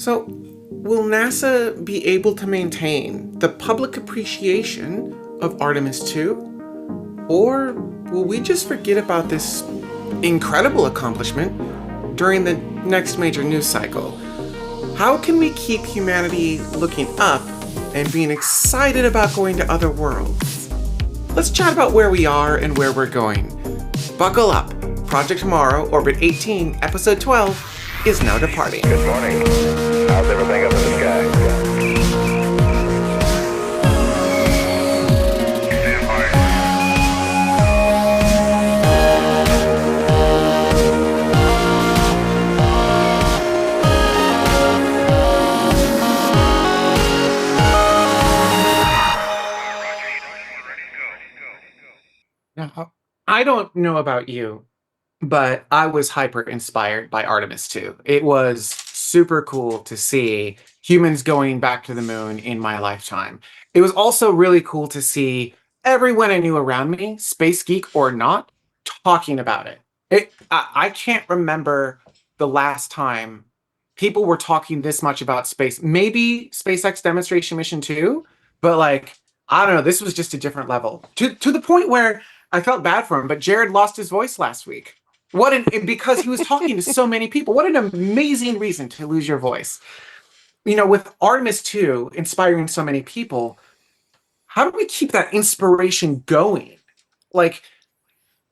So, will NASA be able to maintain the public appreciation of Artemis II? Or will we just forget about this incredible accomplishment during the next major news cycle? How can we keep humanity looking up and being excited about going to other worlds? Let's chat about where we are and where we're going. Buckle up. Project Tomorrow, Orbit 18, Episode 12 is now departing. Good morning. How's everything up in the sky? Now, I don't know about you, but I was hyper inspired by Artemis 2. It was super cool to see humans going back to the moon in my lifetime. It was also really cool to see everyone I knew around me, space geek or not, talking about it. I can't remember the last time people were talking this much about space. Maybe SpaceX demonstration mission 2, but like, I don't know, this was just a different level. To the point where I felt bad for him, but Jared lost his voice last week. Because he was talking to so many people. What an amazing reason to lose your voice. You know, with Artemis 2 inspiring so many people, how do we keep that inspiration going? Like,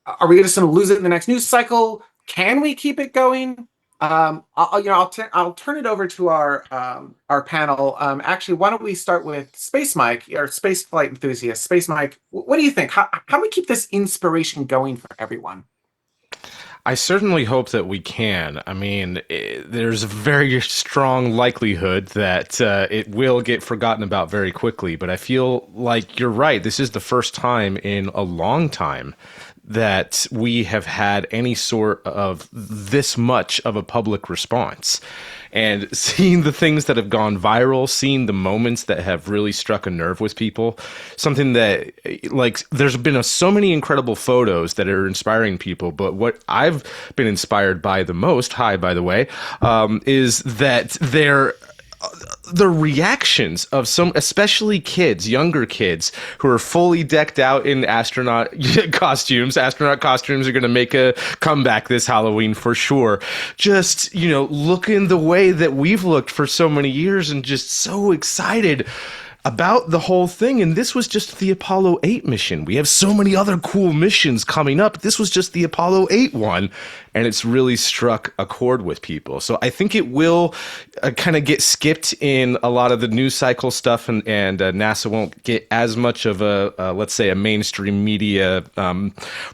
are we just going to lose it in the next news cycle? Can we keep it going? I'll turn it over to our panel. Actually, why don't we start with Space Mike, or space flight enthusiast? Space Mike, what do you think? How do we keep this inspiration going for everyone? I certainly hope that we can. I mean, there's a very strong likelihood that it will get forgotten about very quickly, but I feel like you're right. This is the first time in a long time that we have had any sort of this much of a public response. And seeing the things that have gone viral, seeing the moments that have really struck a nerve with people, something that, like, there's been so many incredible photos that are inspiring people, but what I've been inspired by the most, hi, by the way, is that the reactions of some, especially kids, younger kids, who are fully decked out in astronaut costumes. Astronaut costumes are going to make a comeback this Halloween for sure. Just, looking the way that we've looked for so many years and just so excited about the whole thing. And this was just the Apollo 8 mission. We have so many other cool missions coming up. This was just the Apollo 8 one, and it's really struck a chord with people. So I think it will kind of get skipped in a lot of the news cycle stuff, and NASA won't get as much of let's say, a mainstream media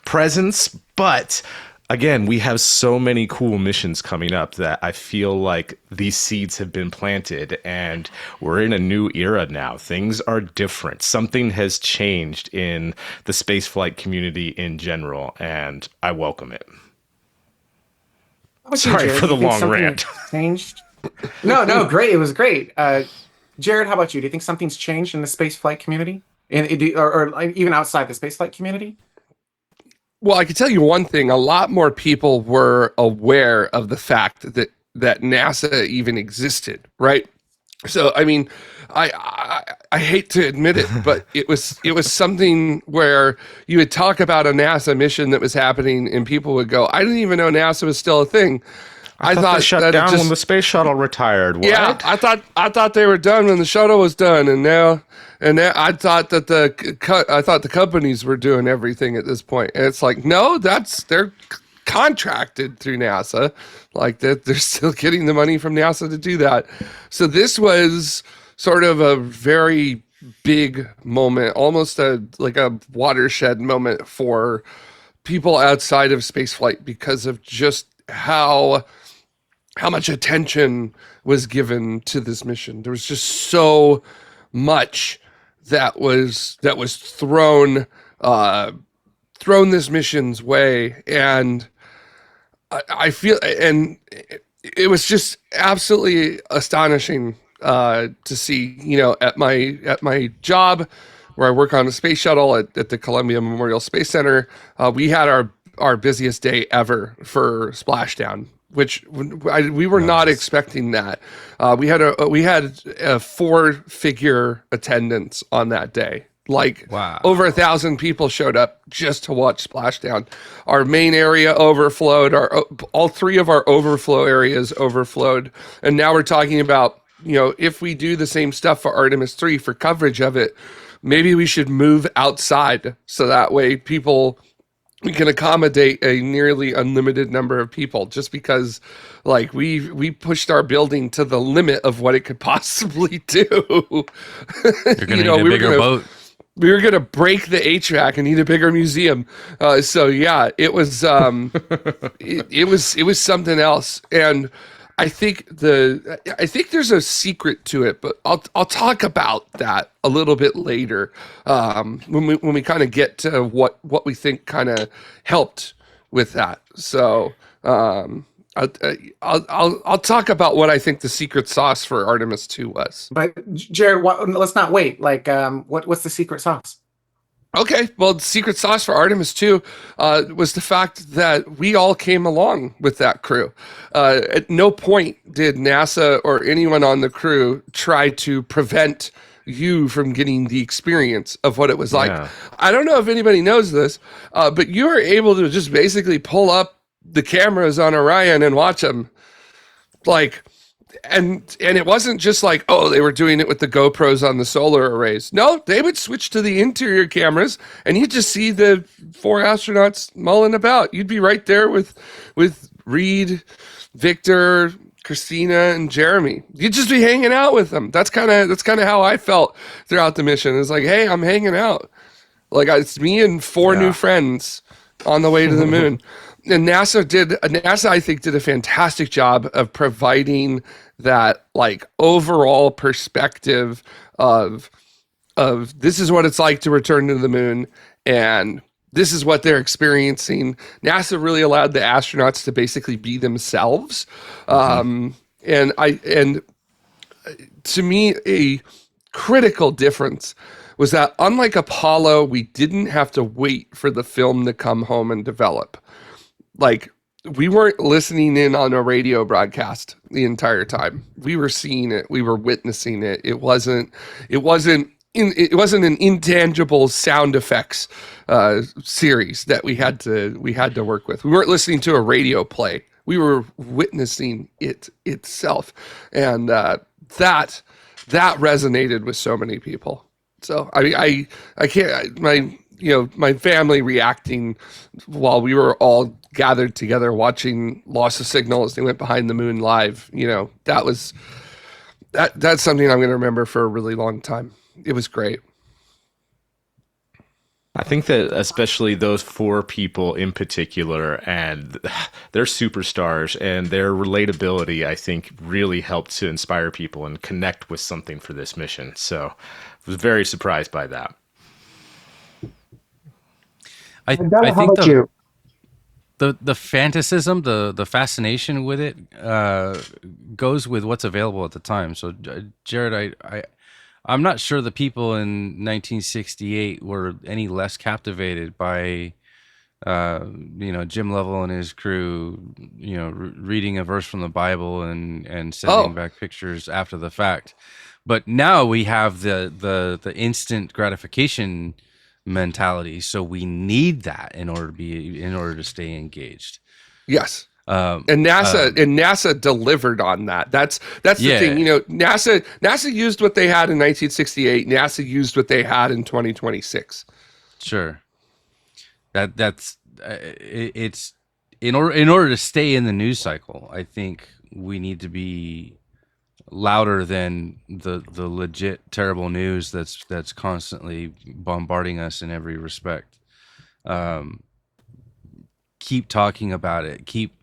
presence. But again, we have so many cool missions coming up that I feel like these seeds have been planted, and we're in a new era now. Things are different. Something has changed in the spaceflight community in general, and I welcome it. Sorry for the long rant. Changed? No, great. It was great. Jared, how about you? Do you think something's changed in the spaceflight community, or even outside the spaceflight community? Well, I can tell you one thing. A lot more people were aware of the fact that NASA even existed, right? So, I mean, I hate to admit it, but it was something where you would talk about a NASA mission that was happening, and people would go, "I didn't even know NASA was still a thing." I thought they shut down when the space shuttle retired. What? Yeah, I thought they were done when the shuttle was done, and now I thought that the companies were doing everything at this point. And it's like, no, they're contracted through NASA, like that they're still getting the money from NASA to do that. So this was sort of a very big moment, almost like a watershed moment for people outside of spaceflight, because of just how much attention was given to this mission. There was just so much that was thrown this mission's way, and I feel, and it was just absolutely astonishing to see. At my job, where I work on a space shuttle at the Columbia Memorial Space Center, we had our busiest day ever for splashdown. which we were not expecting that. We had a 4-figure attendance on that day. Like Wow. over 1,000 people showed up just to watch Splashdown. Our main area overflowed. All 3 of our overflow areas overflowed. And now we're talking about, if we do the same stuff for Artemis 3 for coverage of it, maybe we should move outside so that way we can accommodate a nearly unlimited number of people, just because like we pushed our building to the limit of what it could possibly do. You're going to need a bigger boat. We were gonna break the HVAC and need a bigger museum. So yeah, it was it was something else. And I think there's a secret to it, but I'll talk about that a little bit later when we kind of get to what we think kind of helped with that. So I'll talk about what I think the secret sauce for Artemis II was. But Jared, let's not wait. Like, what's the secret sauce? Okay, well, the secret sauce for Artemis II was the fact that we all came along with that crew. At no point did NASA or anyone on the crew try to prevent you from getting the experience of what it was like. Yeah. I don't know if anybody knows this, but you were able to just basically pull up the cameras on Orion and watch them. Like, and it wasn't just like, oh, they were doing it with the GoPros on the solar arrays. No, they would switch to the interior cameras and you'd just see the 4 astronauts mulling about. You'd be right there with Reed, Victor, Christina, and Jeremy. You'd just be hanging out with them. That's kind of how I felt throughout the mission. It's like, hey, I'm hanging out. Like, it's me and 4 new friends on the way to the moon. And NASA, I think, did a fantastic job of providing that like overall perspective of this is what it's like to return to the moon, and this is what they're experiencing. NASA really allowed the astronauts to basically be themselves. And to me, a critical difference was that unlike Apollo, we didn't have to wait for the film to come home and develop. Like, we weren't listening in on a radio broadcast the entire time. We were seeing it. We were witnessing it. It wasn't an intangible sound effects series that we had to work with. We weren't listening to a radio play. We were witnessing it itself, and that resonated with so many people. So I can't, my family reacting while we were all gathered together watching Loss of Signal as they went behind the moon live. That's something I'm going to remember for a really long time. It was great. I think that especially those 4 people in particular, and they're superstars, and their relatability, I think, really helped to inspire people and connect with something for this mission. So I was very surprised by that. I How think about you? the fantasism, the fascination with it goes with what's available at the time. So Jared, I'm not sure the people in 1968 were any less captivated by Jim Lovell and his crew, reading a verse from the Bible and sending back pictures after the fact. But now we have the instant gratification mentality, so we need that in order to stay engaged. Yes. And NASA delivered on that. That's the thing. NASA used what they had in 1968. NASA used what they had in 2026. Sure. That's it's in order to stay in the news cycle. I think we need to be louder than the legit terrible news that's constantly bombarding us in every respect. Keep talking about it. Keep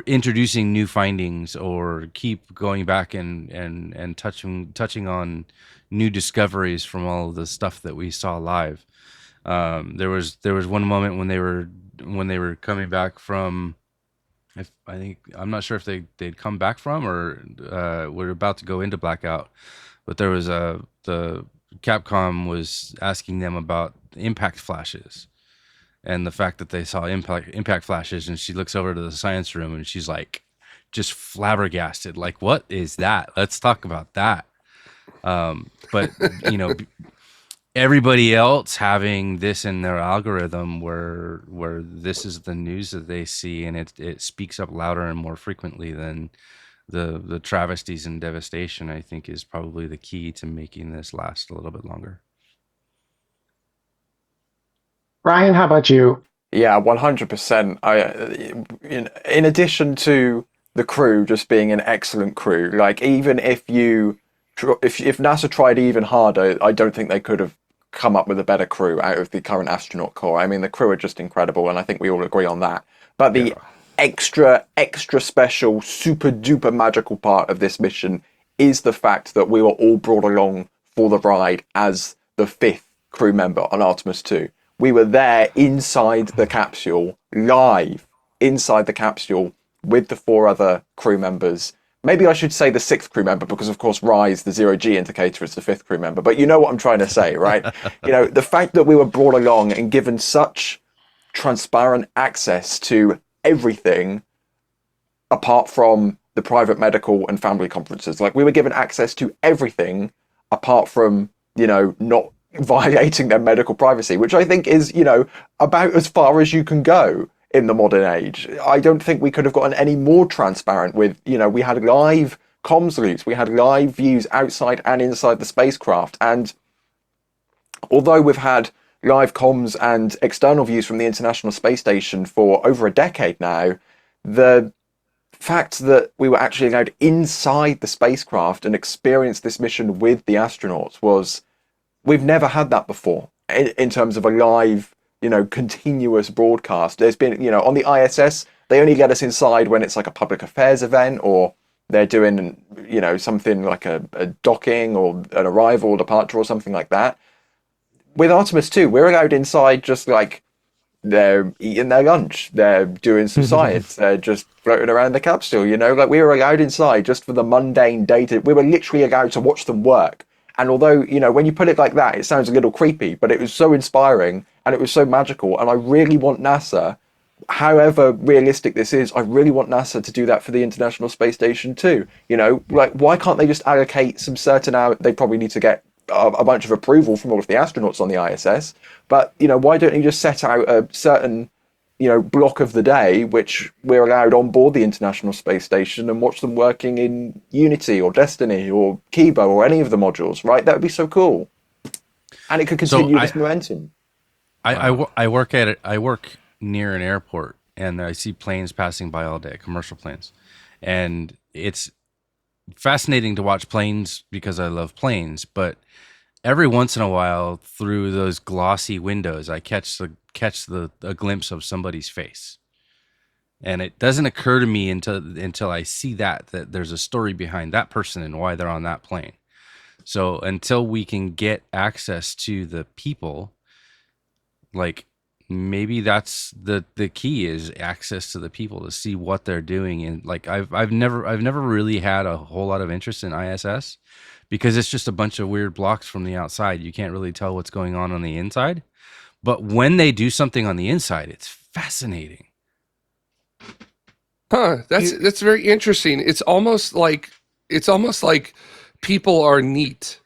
introducing new findings, or keep going back and touching on new discoveries from all of the stuff that we saw live. There was one moment when they were coming back from, I'm not sure if they'd come back from or were about to go into blackout, but there was the Capcom was asking them about impact flashes, and the fact that they saw impact flashes, and she looks over to the science room and she's like just flabbergasted, like, what is that? Let's talk about that. But you know, everybody else having this in their algorithm where this is the news that they see, and it speaks up louder and more frequently than the travesties and devastation, I think, is probably the key to making this last a little bit longer. Ryan, how about you? Yeah, 100%. In addition to the crew just being an excellent crew, like even if NASA tried even harder, I don't think they could have come up with a better crew out of the current astronaut corps. I mean, the crew are just incredible, and I think we all agree on that. But the extra special, super duper magical part of this mission is the fact that we were all brought along for the ride as the 5th crew member on Artemis II. We were there inside the capsule, live inside the capsule with the 4 other crew members. Maybe I should say the 6th crew member, because of course Rise, the 0G indicator, is the 5th crew member. But you know what I'm trying to say, right? You know, the fact that we were brought along and given such transparent access to everything apart from the private medical and family conferences. Like, we were given access to everything apart from, you know, not violating their medical privacy, which I think is, you know, about as far as you can go in the modern age. I don't think we could have gotten any more transparent with, you know, we had live comms loops, we had live views outside and inside the spacecraft. And although we've had live comms and external views from the International Space Station for over a decade now, the fact that we were actually allowed inside the spacecraft and experience this mission with the astronauts was, we've never had that before in terms of a live, you know, continuous broadcast. There's been, you know, on the ISS, they only let us inside when it's like a public affairs event, or they're doing, you know, something like a docking or an arrival or departure or something like that. With Artemis II, we're allowed inside just like they're eating their lunch, they're doing some science, they're just floating around the capsule, you know, like we were allowed inside just for the mundane data. We were literally allowed to watch them work. And although, you know, when you put it like that, it sounds a little creepy, but it was so inspiring and it was so magical. And I really want NASA, however realistic this is, I really want NASA to do that for the International Space Station too. You know, like, why can't they just allocate some certain hours? They probably need to get a bunch of approval from all of the astronauts on the ISS. But, you know, why don't you just set out a certain, you know, block of the day which we're allowed on board the International Space Station and watch them working in Unity or Destiny or Kibo or any of the modules, right? That would be so cool. And it could continue this momentum. I work near an airport, and I see planes passing by all day, commercial planes. And it's fascinating to watch planes because I love planes, but every once in a while through those glossy windows, I catch a glimpse of somebody's face. And it doesn't occur to me until I see that there's a story behind that person and why they're on that plane. So until we can get access to the people, like, maybe that's the key, is access to the people to see what they're doing. And like, I've never really had a whole lot of interest in ISS because it's just a bunch of weird blocks from the outside. You can't really tell what's going on the inside. But when they do something on the inside, it's fascinating. Huh? That's very interesting. It's almost like people are neat,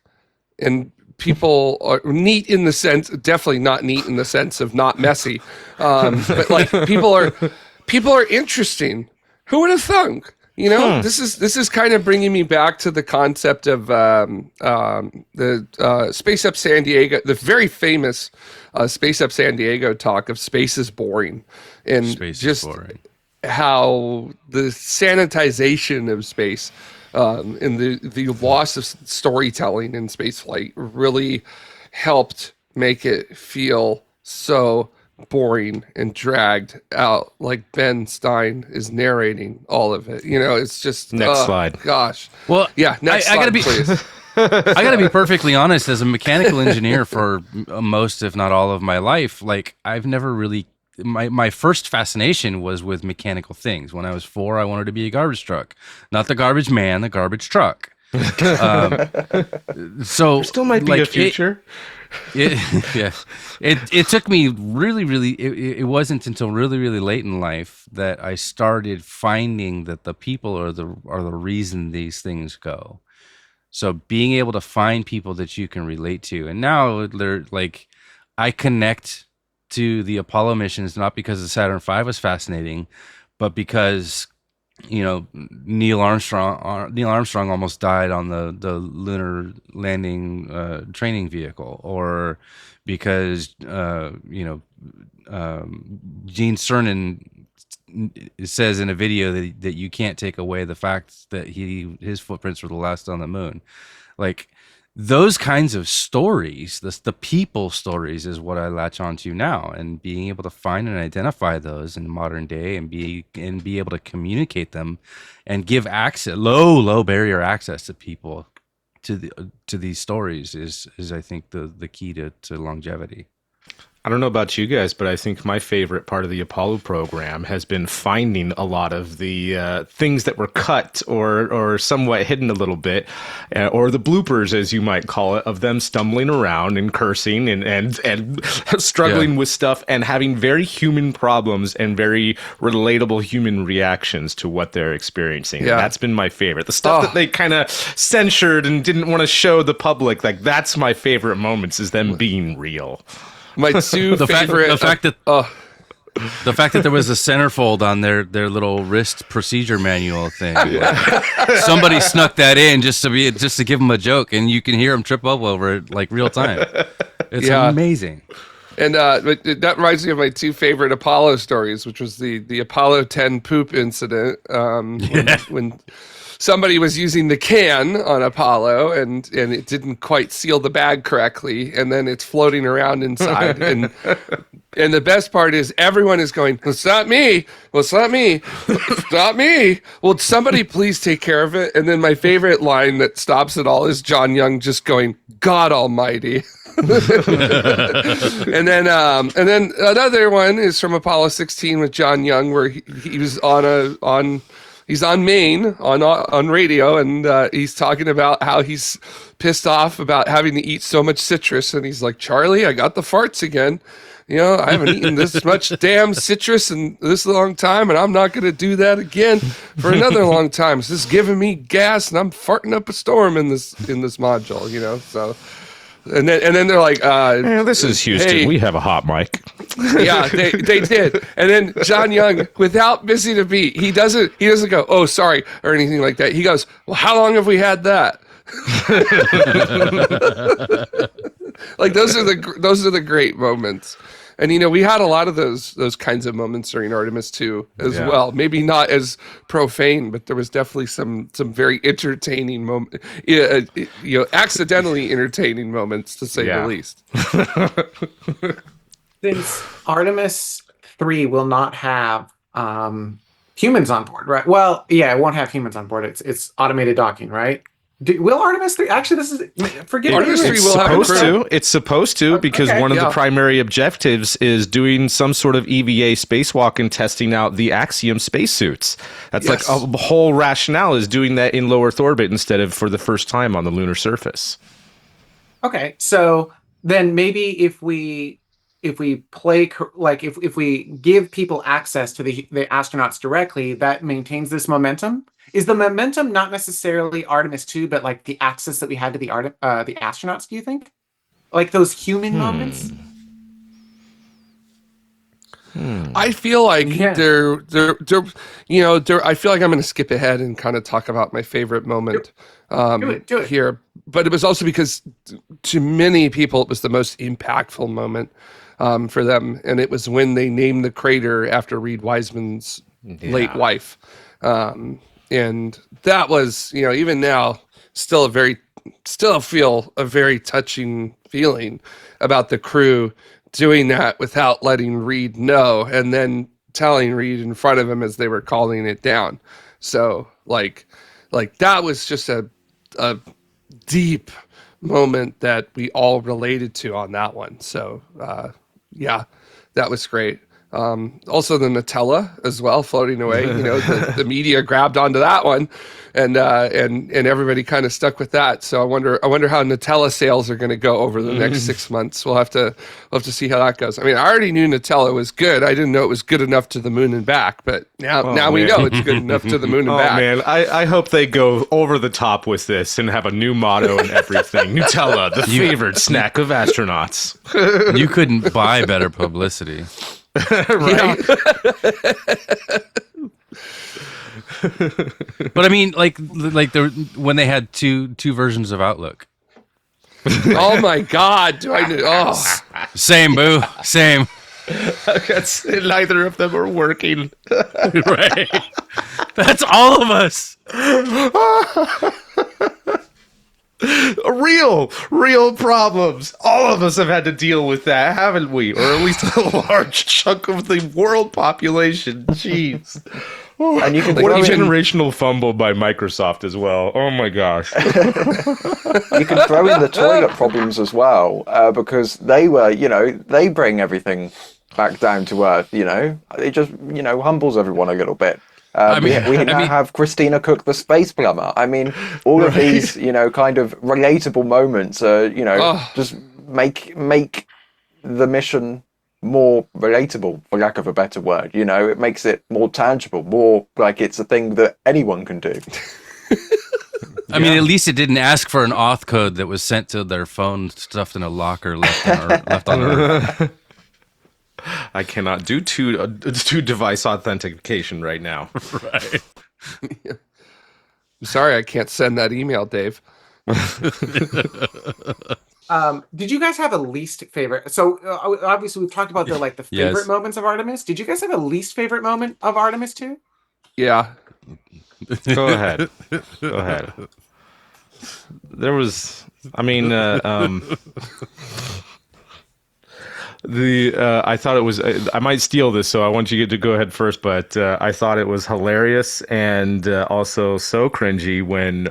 and people are neat in the sense, definitely not neat in the sense of not messy, but like people are interesting. Who would have thunk? You know, this is kind of bringing me back to the concept of the Space Up San Diego, the very famous Space Up San Diego talk of space is boring, and Space just is boring. How the sanitization of space and the loss of storytelling in spaceflight really helped make it feel so boring and dragged out, like Ben Stein is narrating all of it. You know, it's just Next slide. Gosh. Well, Yeah, next I gotta slide, be please. I gotta be perfectly honest. As a mechanical engineer for most, if not all, of my life, like, I've never really. My first fascination was with mechanical things. When I was 4, I wanted to be a garbage truck, not the garbage man, the garbage truck. So Still might be like a future. Yeah, it took me really it wasn't until really late in life that I started finding that the people are the reason these things go. So being able to find people that you can relate to, and now they're like, I connect to the Apollo missions not because the Saturn V was fascinating, but because Neil Armstrong almost died on the lunar landing training vehicle, or because Gene Cernan says in a video that you can't take away the fact that his footprints were the last on the moon. Like those kinds of stories, the people stories is what I latch onto now, and being able to find and identify those in modern day and be able to communicate them and give access, low barrier access to people to these stories is I think the key to longevity. I don't know about you guys, but I think my favorite part of the Apollo program has been finding a lot of the things that were cut or somewhat hidden a little bit, or the bloopers, as you might call it, of them stumbling around and cursing and struggling with stuff and having very human problems and very relatable human reactions to what they're experiencing. Yeah. And that's been my favorite. The stuff that they kind of censored and didn't want to show the public, like that's my favorite moments, is them being real. My two favorite. The fact that there was a centerfold on their little wrist procedure manual thing. Somebody snuck that in just to give them a joke, and you can hear them trip up over it like real time. It's amazing. And that reminds me of my two favorite Apollo stories, which was the Apollo 10 poop incident, when somebody was using the can on Apollo and it didn't quite seal the bag correctly, and then it's floating around inside. and the best part is everyone is going, "It's not me. Well, it's not me. It's not me. Well, somebody please take care of it." And then my favorite line that stops it all is John Young just going, "God Almighty." and then another one is from Apollo 16 with John Young, where he was he's on Maine on radio, and he's talking about how he's pissed off about having to eat so much citrus, and he's like, "Charlie, I got the farts again. I haven't eaten this much damn citrus in this long time, and I'm not going to do that again for another long time. It's just giving me gas, and I'm farting up a storm in this module, So, and then they're like, "This is Houston. Hey, we have a hot mic." Yeah, they did. And then John Young, without missing a beat, he doesn't go, "Oh, sorry," or anything like that. He goes, "Well, how long have we had that?" Like those are the great moments. And we had a lot of those kinds of moments during Artemis II as well. Maybe not as profane, but there was definitely some very entertaining accidentally entertaining moments, to say the least. Since Artemis III will not have humans on board, right? Well, yeah, it won't have humans on board. It's automated docking, right? Will Artemis III actually? This is forget Artemis me. III will have a crew. It's supposed to, because one of the primary objectives is doing some sort of EVA spacewalk and testing out the Axiom spacesuits. That's like a whole rationale, is doing that in low Earth orbit instead of for the first time on the lunar surface. Okay, so then maybe if we play, like if we give people access to the astronauts directly, that maintains this momentum. Is the momentum not necessarily Artemis II, but like the access that we had to the astronauts? Do you think, like those human moments? I feel like I feel like I'm going to skip ahead and kind of talk about my favorite moment Do it. here. But it was also because to many people, it was the most impactful moment for them. And it was when they named the crater after Reed Wiseman's late wife. And that was, even now, still feel a very touching feeling about the crew doing that without letting Reed know, and then telling Reed in front of him as they were calling it down. So like that was just a deep moment that we all related to on that one. So that was great. Also the Nutella as well, floating away. You know, the media grabbed onto that one, and everybody kind of stuck with that. So I wonder how Nutella sales are going to go over the next 6 months. We'll have to see how that goes. I mean, I already knew Nutella was good. I didn't know it was good enough to the moon and back, but now we know it's good enough to the moon and Oh back. man, I hope they go over the top with this and have a new motto and everything. Nutella, the favorite snack of astronauts. You couldn't buy better publicity. Right? But I mean, like when they had two versions of Outlook. Oh my God! Do I know? Oh, Same, boo. Same. Neither of them are working. Right. That's all of us. Real problems. All of us have had to deal with that, haven't we? Or at least a large chunk of the world population. Jeez. And you can What a throw in, generational fumble by Microsoft as well. Oh my gosh. you can throw in the toilet problems as well, because they were, they bring everything back down to earth. It just, humbles everyone a little bit. We now have Christina Cook, the space plumber. I mean, all of these, kind of relatable moments, just make the mission more relatable, for lack of a better word. It makes it more tangible, more like it's a thing that anyone can do. I mean, at least it didn't ask for an auth code that was sent to their phone stuffed in a locker left on Earth. I cannot do two device authentication right now. Right. I'm sorry, I can't send that email, Dave. Did you guys have a least favorite? So obviously we've talked about the favorite Yes. moments of Artemis. Did you guys have a least favorite moment of Artemis 2? Yeah. Go ahead. There was, I thought it was, I might steal this, so I want you to go ahead first, but I thought it was hilarious and also so cringy when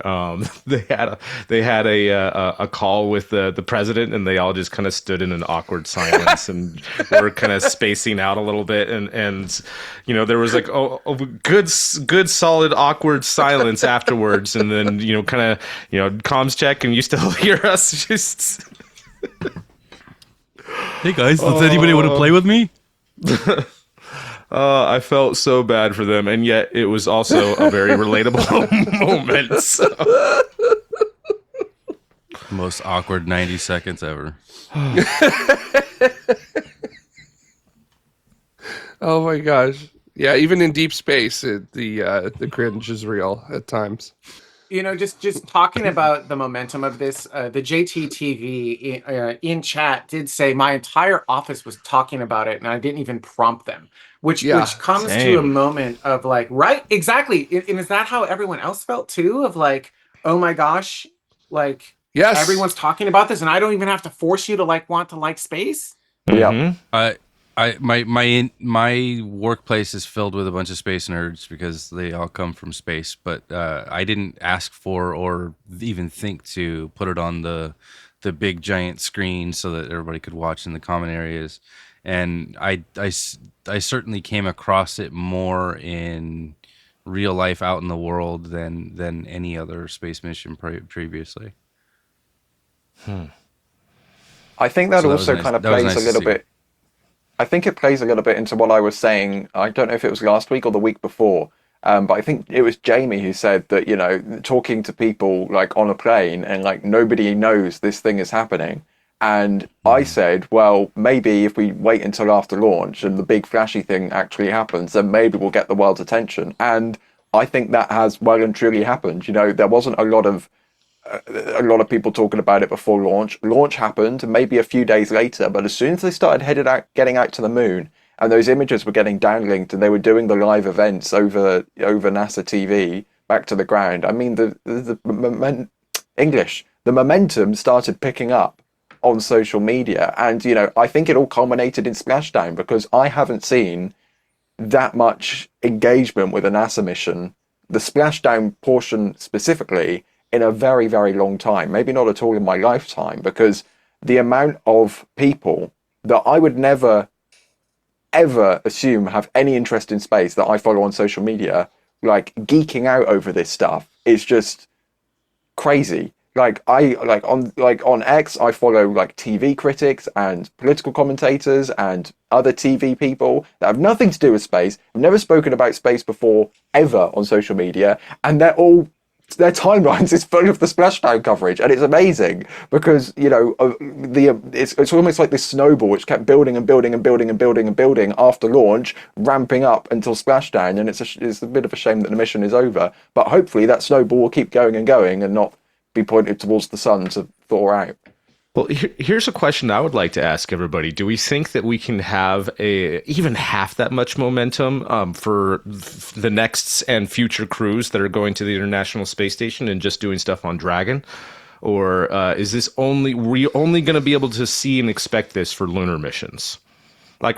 they had a call with the president, and they all just kind of stood in an awkward silence and were kind of spacing out a little bit, and there was like a good solid awkward silence afterwards, and then kind of comms check, and you still hear us just. Hey guys, does anybody want to play with me? I felt so bad for them, and yet it was also a very relatable moment. So. Most awkward 90 seconds ever. Oh my gosh. Yeah, even in deep space, the cringe is real at times. Just talking about the momentum of this, the JTTV in chat did say my entire office was talking about it, and I didn't even prompt them, which comes to a moment of like, right, exactly. And is that how everyone else felt too? Of like, oh my gosh, like, yes, everyone's talking about this, and I don't even have to force you to want to like space. Yeah. My workplace is filled with a bunch of space nerds because they all come from space, but I didn't ask for or even think to put it on the big giant screen so that everybody could watch in the common areas. And I certainly came across it more in real life out in the world than any other space mission previously. I think that So that also was nice. kind of That was plays nice a to little see. bit. I think it plays a little bit into what I was saying. I don't know if it was last week or the week before, but I think it was Jami who said that, talking to people like on a plane and like nobody knows this thing is happening. And I said, well, maybe if we wait until after launch and the big flashy thing actually happens, then maybe we'll get the world's attention. And I think that has well and truly happened. There wasn't a lot of people talking about it before launch. Launch happened maybe a few days later, but as soon as they started getting out to the moon, and those images were getting downlinked, and they were doing the live events over NASA TV back to the ground. I mean, the momentum started picking up on social media, and I think it all culminated in splashdown, because I haven't seen that much engagement with a NASA mission, the splashdown portion specifically, in a very, very long time, maybe not at all in my lifetime, because the amount of people that I would never ever assume have any interest in space that I follow on social media, like geeking out over this stuff is just crazy. On X, I follow like TV critics and political commentators and other TV people that have nothing to do with space. I've never spoken about space before ever on social media, and their timelines is full of the splashdown coverage, and it's amazing because it's almost like this snowball which kept building and building and building and building and building after launch, ramping up until splashdown, and it's a bit of a shame that the mission is over. But hopefully that snowball will keep going and not be pointed towards the sun to thaw out. Well, here's a question I would like to ask everybody. Do we think that we can have even half that much momentum for the next and future crews that are going to the International Space Station and just doing stuff on Dragon? Or is this we only going to be able to see and expect this for lunar missions? Like,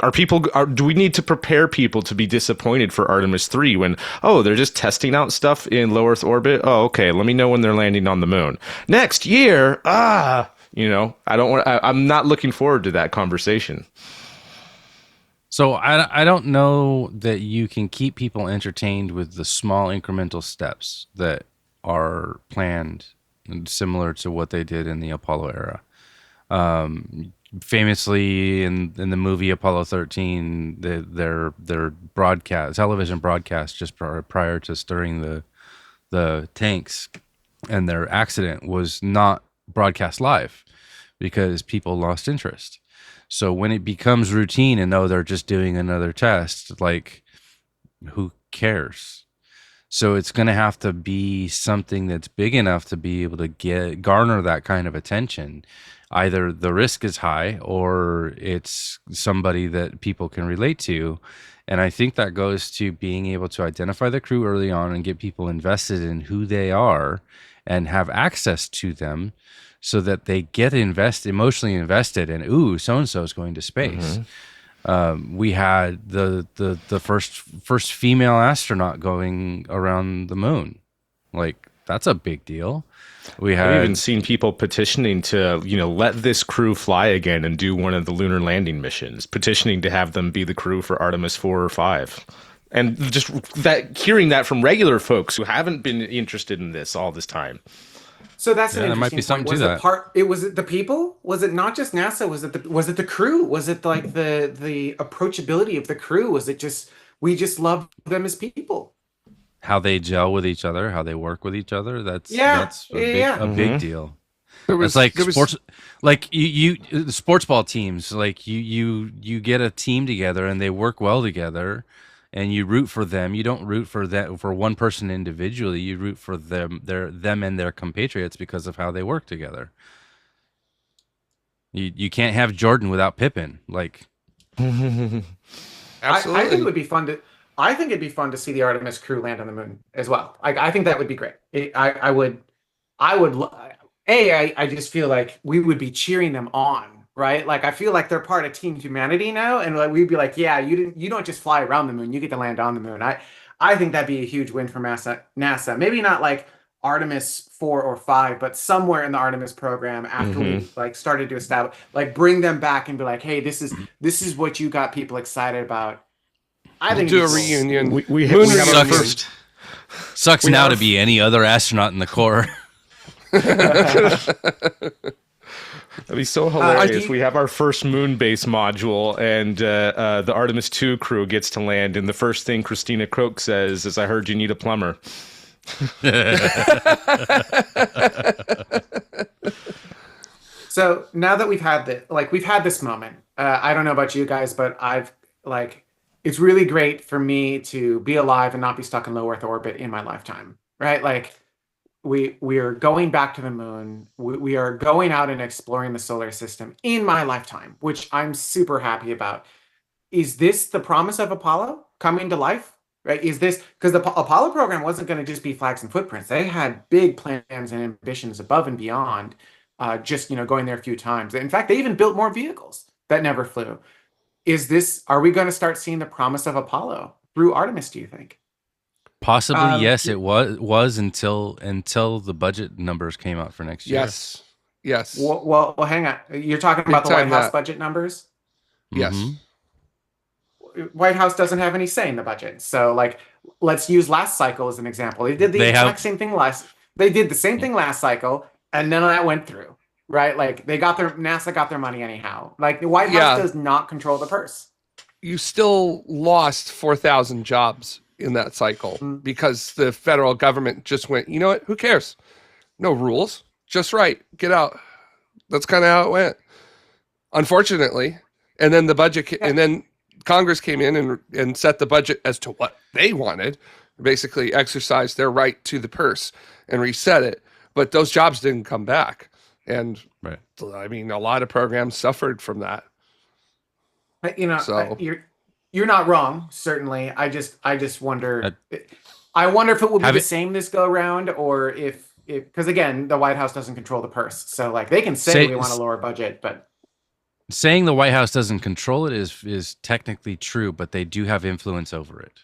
do we need to prepare people to be disappointed for Artemis III when, they're just testing out stuff in low Earth orbit? Oh, okay, let me know when they're landing on the moon. Next year, I'm not looking forward to that conversation. So I don't know that you can keep people entertained with the small incremental steps that are planned, similar to what they did in the Apollo era. Famously, in the movie Apollo 13, their television broadcast just prior to stirring the tanks, and their accident was not broadcast live because people lost interest. So when it becomes routine and they're just doing another test, like, who cares? So it's going to have to be something that's big enough to be able to garner that kind of attention. Either the risk is high or it's somebody that people can relate to. And I think that goes to being able to identify the crew early on and get people invested in who they are and have access to them so that they get emotionally invested in, so-and-so is going to space. Mm-hmm. We had the first female astronaut going around the moon. Like, that's a big deal. I've even seen people petitioning to, let this crew fly again and do one of the lunar landing missions, petitioning to have them be the crew for Artemis 4 or 5. And just hearing that from regular folks who haven't been interested in this all this time. So that's an interesting there might be something point. to that. Was it the people? Was it not just NASA? Was it the crew? Was it like the approachability of the crew? Was it just we just love them as people? How they gel with each other, how they work with each other. That's a big deal. Sports, like the sports ball teams. Like you get a team together and they work well together, and you root for them. You don't root for one person individually. You root for them and their compatriots because of how they work together. You can't have Jordan without Pippen. Like, absolutely. I think it would be fun to. I think it'd be fun to see the Artemis crew land on the moon as well. I think that would be great. I just feel like we would be cheering them on, right? Like, I feel like they're part of Team Humanity now, and like we'd be like, yeah, you don't just fly around the moon, you get to land on the moon. I think that'd be a huge win for NASA. Maybe not like Artemis 4 or 5, but somewhere in the Artemis program after we like started to establish, like, bring them back and be like, hey, this is what you got people excited about. I think do a reunion. We have our first. Sucks now to be any other astronaut in the Corps. That'd be so hilarious. We have our first moon base module, and the Artemis II crew gets to land, and the first thing Christina Croak says is, "I heard you need a plumber." So now that we've had this moment, I don't know about you guys, but it's really great for me to be alive and not be stuck in low Earth orbit in my lifetime, right? Like, we are going back to the moon. We are going out and exploring the solar system in my lifetime, which I'm super happy about. Is this the promise of Apollo coming to life, right? Is this because the Apollo program wasn't going to just be flags and footprints? They had big plans and ambitions above and beyond just going there a few times. In fact, they even built more vehicles that never flew. Are we going to start seeing the promise of Apollo through Artemis, do you think? Possibly, yes, it was until the budget numbers came out for next year. Yes. Well, hang on. You're talking about the White House budget numbers? Yes. Mm-hmm. White House doesn't have any say in the budget. So like, let's use last cycle as an example. They did the They exact have- same thing They did the same thing last cycle, and none of that went through. Right? Like NASA got their money anyhow. Like the White House does not control the purse. You still lost 4,000 jobs in that cycle because the federal government just went, you know what? Who cares? No rules. Just right. Get out. That's kind of how it went, unfortunately. And then the budget, and then Congress came in and set the budget as to what they wanted, basically exercised their right to the purse and reset it. But those jobs didn't come back. And Right. I mean, a lot of programs suffered from that. You know, So- you're not wrong. Certainly, I just wonder. I wonder if it will be the same this go around, or if because again, the White House doesn't control the purse, so like they can say we want a lower budget, but Saying the White House doesn't control it is technically true, but they do have influence over it.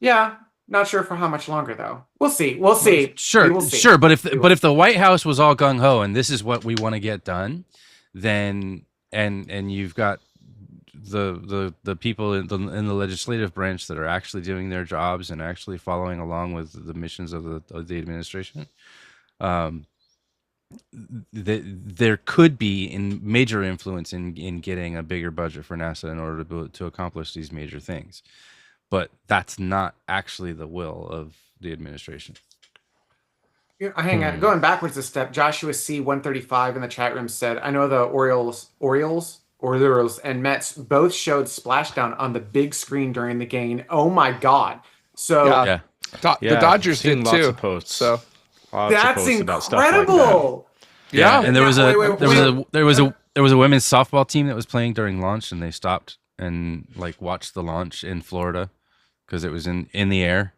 yeah, not sure for how much longer though. We'll see. We'll see. Sure, We will see. sure. But if the White House was all gung ho and this is what we want to get done, then and you've got the people in the legislative branch that are actually doing their jobs and actually following along with the missions of the administration, there could be major influence in getting a bigger budget for NASA in order to accomplish these major things. But that's not actually the will of the administration. Hang on. Going backwards a step, Joshua C135 in the chat room said, I know the Orioles and Mets both showed splashdown on the big screen during the game. Oh my God. So Yeah. The Dodgers seen did lots too. of posts. So Lots of that's posts about stuff like that. incredible. yeah. And there was Yeah, there was a women's softball team that was playing during launch, and they stopped and like watched the launch in Florida because it was in the air.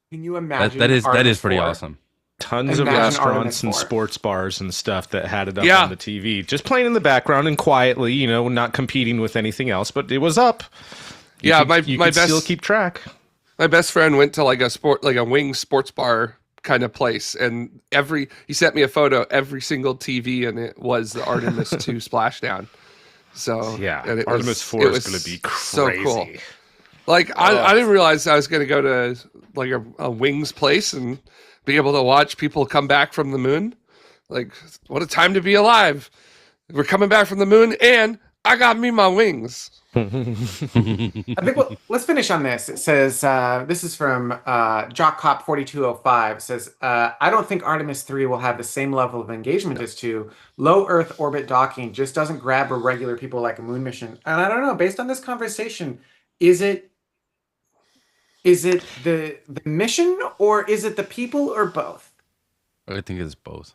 Can you imagine? That is Artemis pretty 4? awesome. Tons of Imagine restaurants Artemis and 4. sports bars and stuff that had it up Yeah. on the TV, just playing in the background and quietly, you know, not competing with anything else, but it was up. You could still keep track. My best friend went to like a wing sports bar kind of place, and he sent me a photo. Every single TV in it was the Artemis II splashdown. So Yeah, and Artemis 4 is going to be crazy. so cool. Like I didn't realize I was going to go to like a wings place and be able to watch people come back from the moon. Like, what a time to be alive! We're coming back from the moon, and I got me my wings. I think let's finish on this. It says, this is from JockCop 4205. It says, I don't think Artemis 3 will have the same level of engagement as 2. Low Earth orbit docking just doesn't grab regular people like a moon mission. And I don't know, based on this conversation, is it the mission, or is it the people, or both? I think it's both.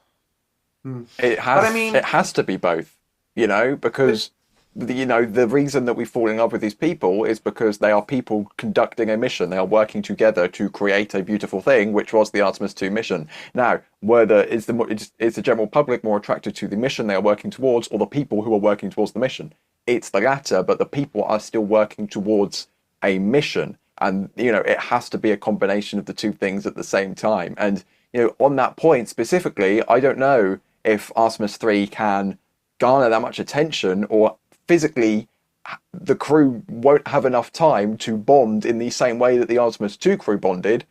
It has. But I mean- it has to be both. You know, because the reason that we fall in love with these people is because they are people conducting a mission. They are working together to create a beautiful thing, which was the Artemis II mission. Now, is the general public more attracted to the mission they are working towards, or the people who are working towards the mission? It's the latter, but the people are still working towards a mission. And, it has to be a combination of the two things at the same time. And, on that point specifically, I don't know if Artemis 3 can garner that much attention, or physically the crew won't have enough time to bond in the same way that the Artemis II crew bonded,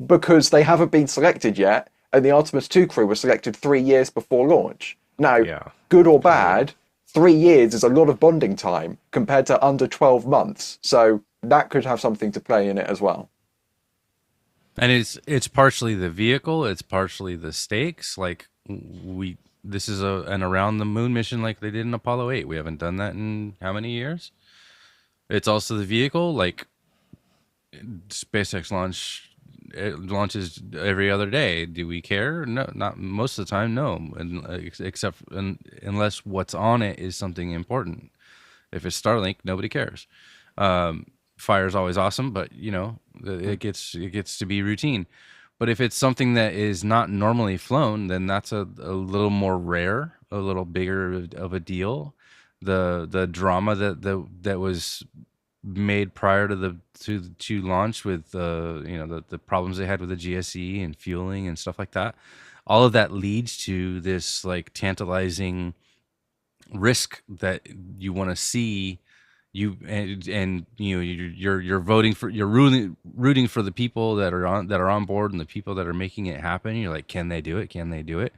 because they haven't been selected yet, and the Artemis II crew was selected 3 years before launch. Now, good or bad, 3 years is a lot of bonding time compared to under 12 months. So that could have something to play in it as well. And it's partially the vehicle, it's partially the stakes. Like this is an around the moon mission like they did in Apollo 8. We haven't done that in how many years? It's also the vehicle. Like SpaceX launches every other day. Do we care? No, not most of the time. No, unless what's on it is something important. If it's Starlink, nobody cares. Fire is always awesome, but it gets to be routine. But if it's something that is not normally flown, then that's a little more rare, a little bigger of a deal. The drama that was made prior to launch with the problems they had with the GSE and fueling and stuff like that, all of that leads to this like tantalizing risk that you want to see and you know you're voting for, you're rooting for the people that are on board and the people that are making it happen. You're like, can they do it? Can they do it?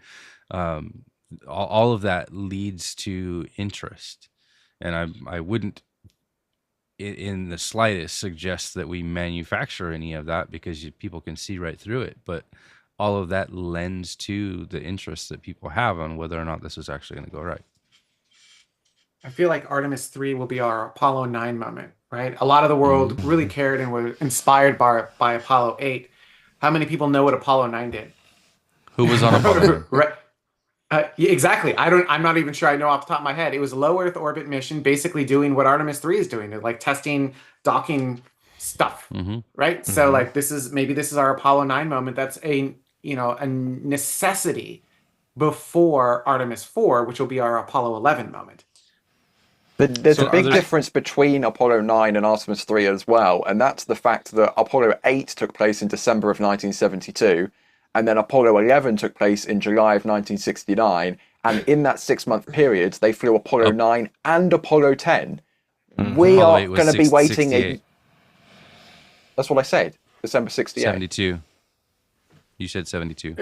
All of that leads to interest, and I wouldn't in the slightest suggest that we manufacture any of that, because people can see right through it. But all of that lends to the interest that people have on whether or not this is actually going to go right. I feel like Artemis III will be our Apollo 9 moment, right? A lot of the world really cared and were inspired by Apollo 8. How many people know what Apollo 9 did? Who was on Apollo 9? Right. Yeah, exactly. I'm not even sure I know off the top of my head. It was a low Earth orbit mission, basically doing what Artemis 3 is doing, like testing, docking stuff, right? So like this is our Apollo 9 moment. That's a necessity before Artemis 4, which will be our Apollo 11 moment. But there's a big difference between Apollo 9 and Artemis 3 as well, and that's the fact that Apollo 8 took place in December of 1972, and then Apollo 11 took place in July of 1969, and in that 6-month period, they flew Apollo 9 and Apollo 10. We Apollo are going to be waiting... 68. That's what I said, December 68. 72. You said 72.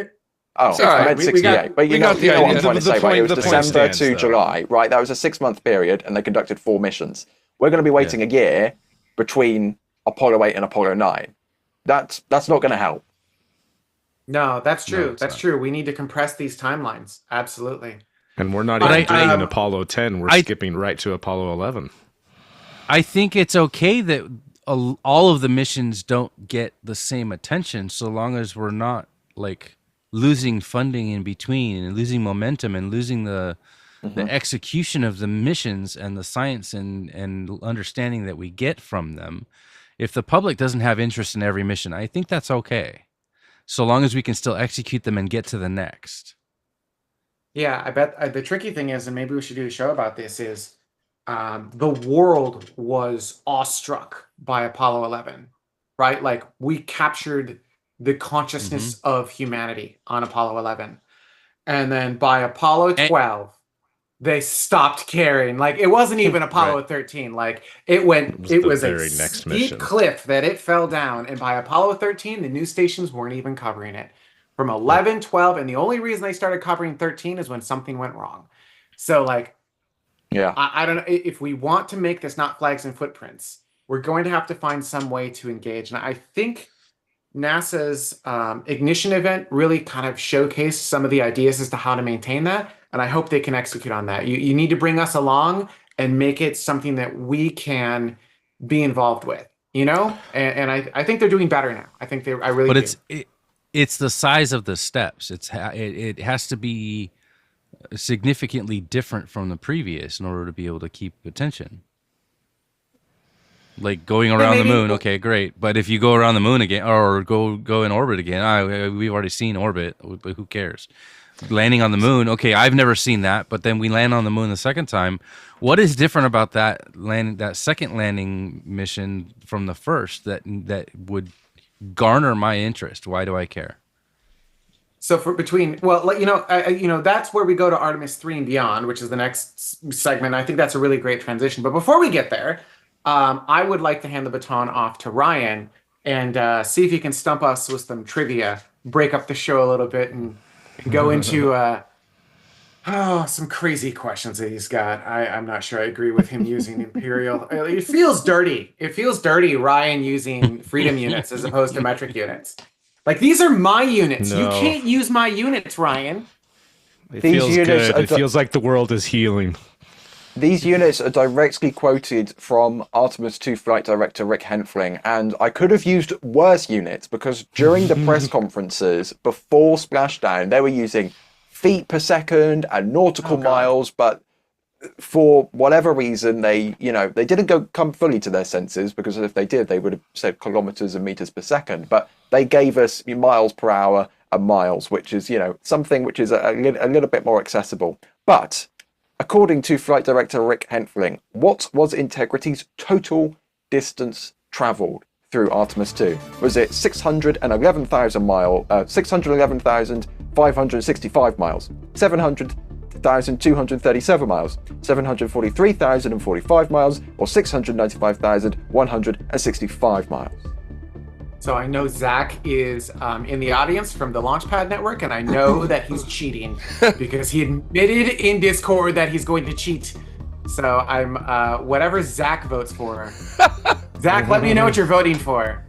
Oh, Sorry, I meant 68. But you know what I'm trying to say, right? It was December to July, right? That was a 6-month period, and they conducted 4 missions. We're going to be waiting a year between Apollo 8 and Apollo 9. That's not going to help. No, that's true. No, that's not. true. We need to compress these timelines. Absolutely. And we're not But even doing I- an Apollo 10. We're skipping right to Apollo 11. I think it's okay that all of the missions don't get the same attention, so long as we're not like losing funding in between and losing momentum and losing the execution of the missions and the science and understanding that we get from them. If the public doesn't have interest in every mission, I think that's okay, so long as we can still execute them and get to the next. Yeah, I bet the tricky thing is, and maybe we should do a show about this, is the world was awestruck by Apollo 11, right? Like we captured the consciousness of humanity on Apollo 11. And then by Apollo 12, they stopped caring. Like it wasn't even Apollo 13. Like it was a next steep mission. cliff that it fell down. And by Apollo 13, the news stations weren't even covering it. From 11, 12, and the only reason they started covering 13 is when something went wrong. So like, Yeah. I don't know, if we want to make this not flags and footprints, we're going to have to find some way to engage. And I think NASA's ignition event really kind of showcased some of the ideas as to how to maintain that. And I hope they can execute on that. You need to bring us along and make it something that we can be involved with, you know? And I think they're doing better now. I think I really But do. it's the size of the steps. It has to be significantly different from the previous in order to be able to keep attention. Like going around the moon, okay, great. But if you go around the moon again or go in orbit again, we've already seen orbit, but who cares? Landing on the moon, okay, I've never seen that, but then we land on the moon the second time. What is different about that second landing mission from the first that would garner my interest? Why do I care? So that's where we go to Artemis 3 and beyond, which is the next segment. I think that's a really great transition. But before we get there, I would like to hand the baton off to Ryan and see if he can stump us with some trivia, break up the show a little bit, and go into some crazy questions that he's got. I'm not sure I agree with him using Imperial. It feels dirty. It feels dirty, Ryan using freedom units as opposed to metric units. Like, these are my units. You No. can't use my units, Ryan. It These feels units good. are It feels like the world is healing. These units are directly quoted from Artemis II flight director Rick Hentfling, and I could have used worse units because during the press conferences before splashdown, they were using feet per second and nautical miles, but for whatever reason, they didn't come fully to their senses, because if they did, they would have said kilometers and meters per second, but they gave us miles per hour and miles, which is, something which is a little bit more accessible. But according to flight director Rick Hentfling, what was Integrity's total distance traveled through Artemis II? Was it 611,565 miles, 700,000 745,237 miles, 743,045 miles, or 695,165 miles? So I know Zach is in the audience from the Launchpad Network, and I know that he's cheating because he admitted in Discord that he's going to cheat. So I'm whatever Zach votes for. Zach, let me know what you're voting for.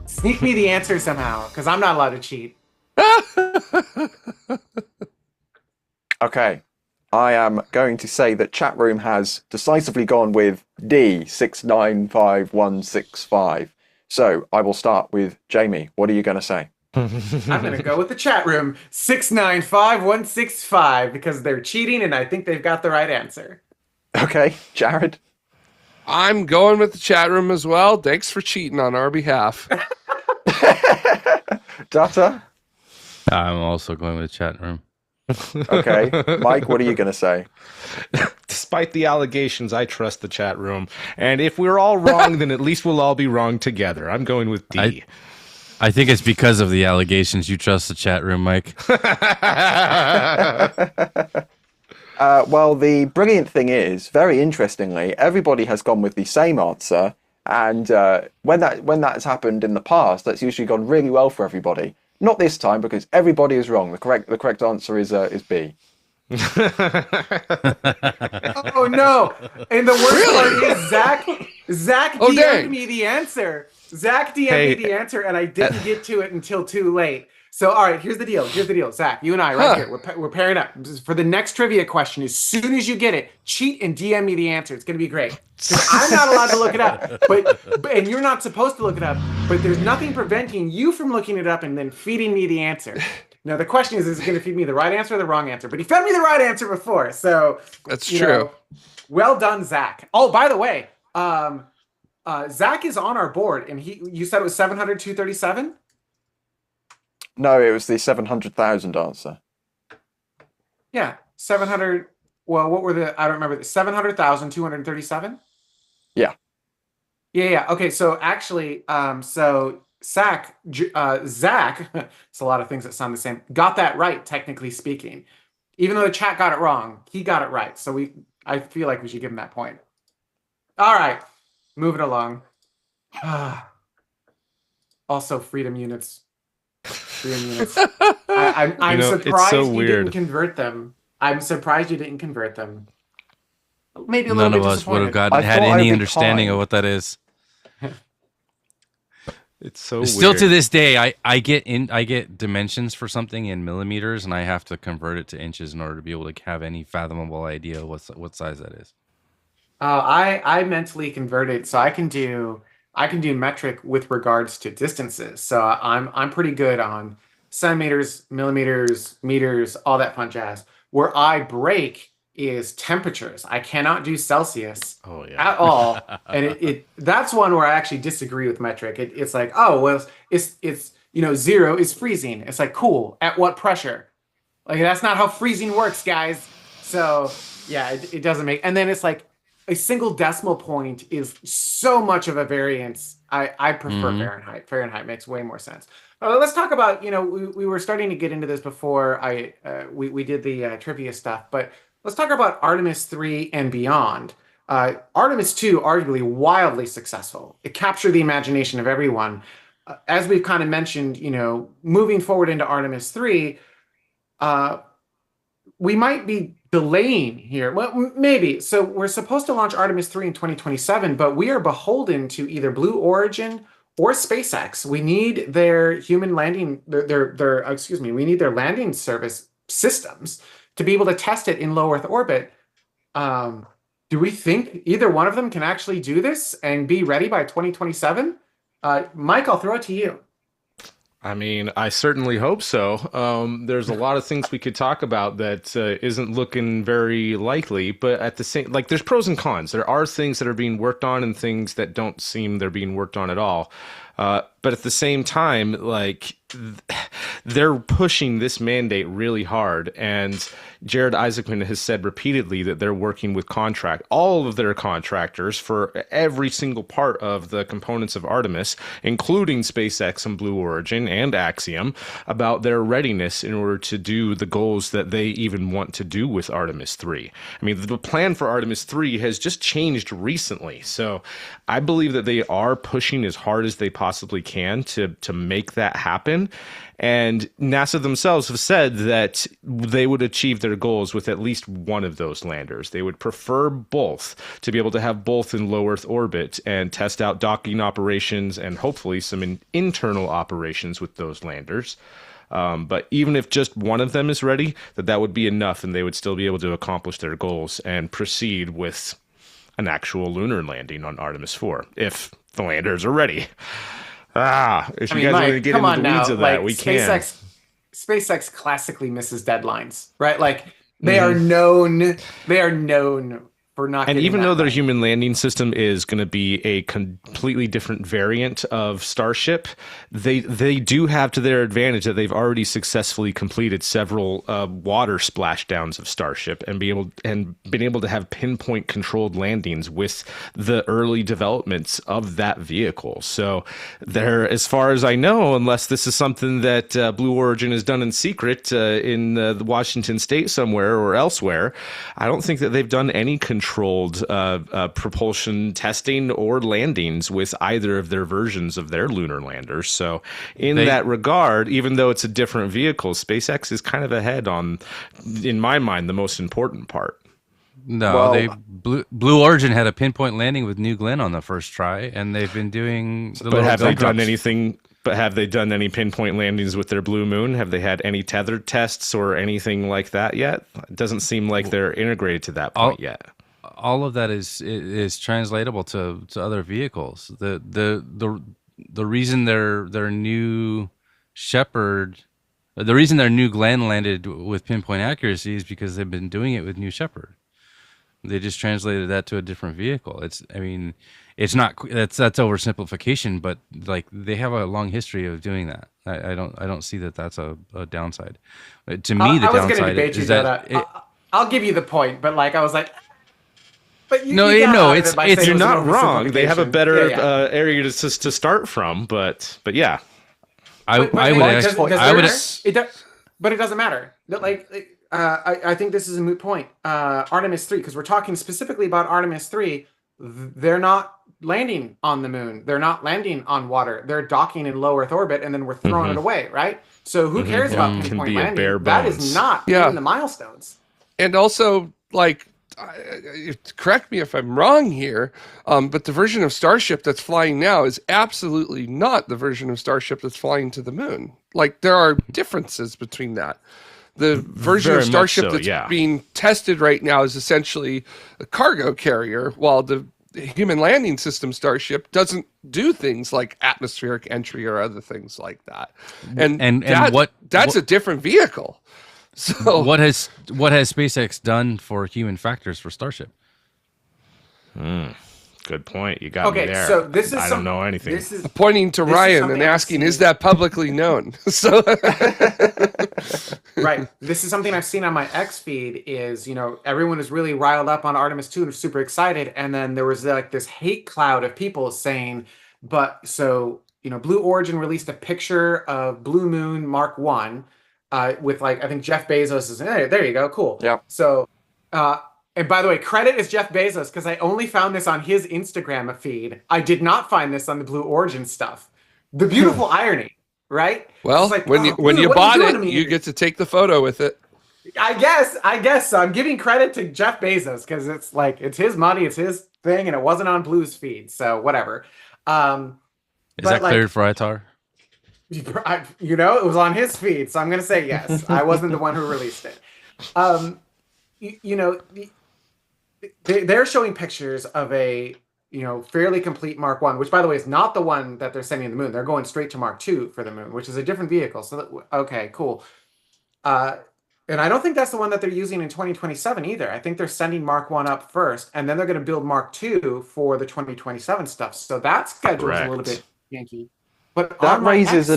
Sneak me the answer somehow, because I'm not allowed to cheat. Okay, I am going to say that chat room has decisively gone with D, 695165. So I will start with Jamie. What are you going to say? I'm going to go with the chat room, 695165, because they're cheating and I think they've got the right answer. Okay, Jared. I'm going with the chat room as well. Thanks for cheating on our behalf. Duta. I'm also going with the chat room. Okay, Mike, what are you going to say? Despite the allegations, I trust the chat room. And if we're all wrong, then at least we'll all be wrong together. I'm going with D. I think it's because of the allegations you trust the chat room, Mike. Well, the brilliant thing is, very interestingly, everybody has gone with the same answer. And when that's happened in the past, that's usually gone really well for everybody. Not this time, because everybody is wrong. The correct answer is B. Oh no! And the worst part is Zach DM'd dang. me the answer. Zach DM'd me the answer, and I didn't get to it until too late. So, all right, here's the deal. Zach, you and I, right here, we're pairing up. For the next trivia question, as soon as you get it, cheat and DM me the answer. It's going to be great. 'Cause I'm not allowed to look it up, and you're not supposed to look it up, but there's nothing preventing you from looking it up and then feeding me the answer. Now, the question is it going to feed me the right answer or the wrong answer? But he fed me the right answer before, so... That's true. Well done, Zach. Oh, by the way, Zach is on our board, and you said it was 700,237? No, it was the 700,000 answer. Yeah, 700. Well, what were I don't remember. 700,237? Yeah. Yeah. Okay, so actually, so Zach, it's a lot of things that sound the same. Got that right, technically speaking. Even though the chat got it wrong, he got it right. So I feel like we should give him that point. All right, moving along. Also, freedom units. I'm surprised you didn't convert them. I'm surprised you didn't convert them. Maybe a little None bit of us would disappointed. have had any understanding of what that is. It's so Still weird. to this day, I get dimensions for something in millimeters, and I have to convert it to inches in order to be able to have any fathomable idea what size that is. I mentally converted, so I can do metric with regards to distances. So I'm pretty good on centimeters, millimeters, meters, all that fun jazz. Where I break is temperatures. I cannot do Celsius at all, and that's one where I actually disagree with metric. It's like, oh well, it's 0 is freezing. It's like, cool, at what pressure? Like, that's not how freezing works, guys. So yeah, it doesn't make. And then it's like, a single decimal point is so much of a variance. I prefer Fahrenheit. Fahrenheit makes way more sense. Let's talk about, we were starting to get into this before we did the trivia stuff, but let's talk about Artemis III and beyond. Artemis II, arguably wildly successful. It captured the imagination of everyone. As we've kind of mentioned, moving forward into Artemis III, we might be delaying here. Well, maybe. So we're supposed to launch Artemis 3 in 2027, but we are beholden to either Blue Origin or SpaceX. We need their human landing, we need their landing service systems to be able to test it in low Earth orbit. Do we think either one of them can actually do this and be ready by 2027? Mike, I'll throw it to you. I mean, I certainly hope so. There's a lot of things we could talk about that isn't looking very likely, but at the same, there's pros and cons. There are things that are being worked on and things that don't seem they're being worked on at all. But at the same time, they're pushing this mandate really hard. And Jared Isaacman has said repeatedly that they're working with all of their contractors for every single part of the components of Artemis, including SpaceX and Blue Origin and Axiom, about their readiness in order to do the goals that they even want to do with Artemis III. I mean, the plan for Artemis III has just changed recently. So I believe that they are pushing as hard as they possibly can to make that happen. And NASA themselves have said that they would achieve their goals with at least one of those landers. They would prefer both, to be able to have both in low Earth orbit and test out docking operations and hopefully some internal operations with those landers. But even if just one of them is ready, that would be enough, and they would still be able to accomplish their goals and proceed with an actual lunar landing on Artemis IV, if the landers are ready. If you guys want to get into the weeds of that, we can. SpaceX classically misses deadlines, right? Like they are known for not. And even though that their right. human landing system is going to be a completely different variant of Starship, they do have to their advantage that they've already successfully completed several water splashdowns of Starship and been able to have pinpoint controlled landings with the early developments of that vehicle. So they're, as far as I know, unless this is something that Blue Origin has done in secret in the Washington State somewhere or elsewhere, I don't think that they've done any controlled propulsion testing or landings with either of their versions of their lunar landers. So in that regard, even though it's a different vehicle, SpaceX is kind of ahead on, in my mind, the most important part. No, Blue Origin had a pinpoint landing with New Glenn on the first try, and they've been doing. But have they done anything? But have they done any pinpoint landings with their Blue Moon? Have they had any tethered tests or anything like that yet? It doesn't seem like they're integrated to that point yet. All of that is translatable to other vehicles. The reason their new Shepard, the reason their New Glenn landed with pinpoint accuracy is because they've been doing it with New Shepard. They just translated that to a different vehicle. It's not that's oversimplification, but like they have a long history of doing that. I don't see that that's a downside. To me, the downside is that I'll give you the point, but like I was like. But you're not wrong. They have a better area to start from, but yeah. But it doesn't matter. I think this is a moot point. Artemis 3, because we're talking specifically about Artemis 3. They're not landing on the moon. They're not landing on water. They're docking in low Earth orbit, and then we're throwing it away, right? So who cares about pinpoint landing? That is not in the milestones. And also, like, correct me if I'm wrong here, but the version of Starship that's flying now is absolutely not the version of Starship that's flying to the moon. Like, there are differences between that. The version of Starship that's being tested right now is essentially a cargo carrier, while the human landing system Starship doesn't do things like atmospheric entry or other things like that. And that's a different vehicle. So what has SpaceX done for human factors for Starship? Good point. You got me there. So this is I don't know anything. Pointing to Ryan and asking, is that publicly known? So right. This is something I've seen on my X feed is, everyone is really riled up on Artemis II and super excited. And then there was like this hate cloud of people saying, Blue Origin released a picture of Blue Moon Mark 1 with I think Jeff Bezos is, hey, there you go. Cool. Yeah. So, and by the way, credit is Jeff Bezos because I only found this on his Instagram feed. I did not find this on the Blue Origin stuff. The beautiful irony, right? Well, when you bought it, you get to take the photo with it. I guess so. I'm giving credit to Jeff Bezos because it's his money, it's his thing, and it wasn't on Blue's feed, so whatever. Is that cleared for ITAR? It was on his feed, so I'm going to say yes. I wasn't the one who released it. They're showing pictures of a fairly complete Mark 1, which by the way is not the one that they're sending to the moon. They're going straight to Mark 2 for the moon, which is a different vehicle. So okay, cool. And I don't think that's the one that they're using in 2027 either. I think they're sending Mark 1 up first, and then they're going to build Mark 2 for the 2027 stuff. So that schedule is a little bit yanky. But that raises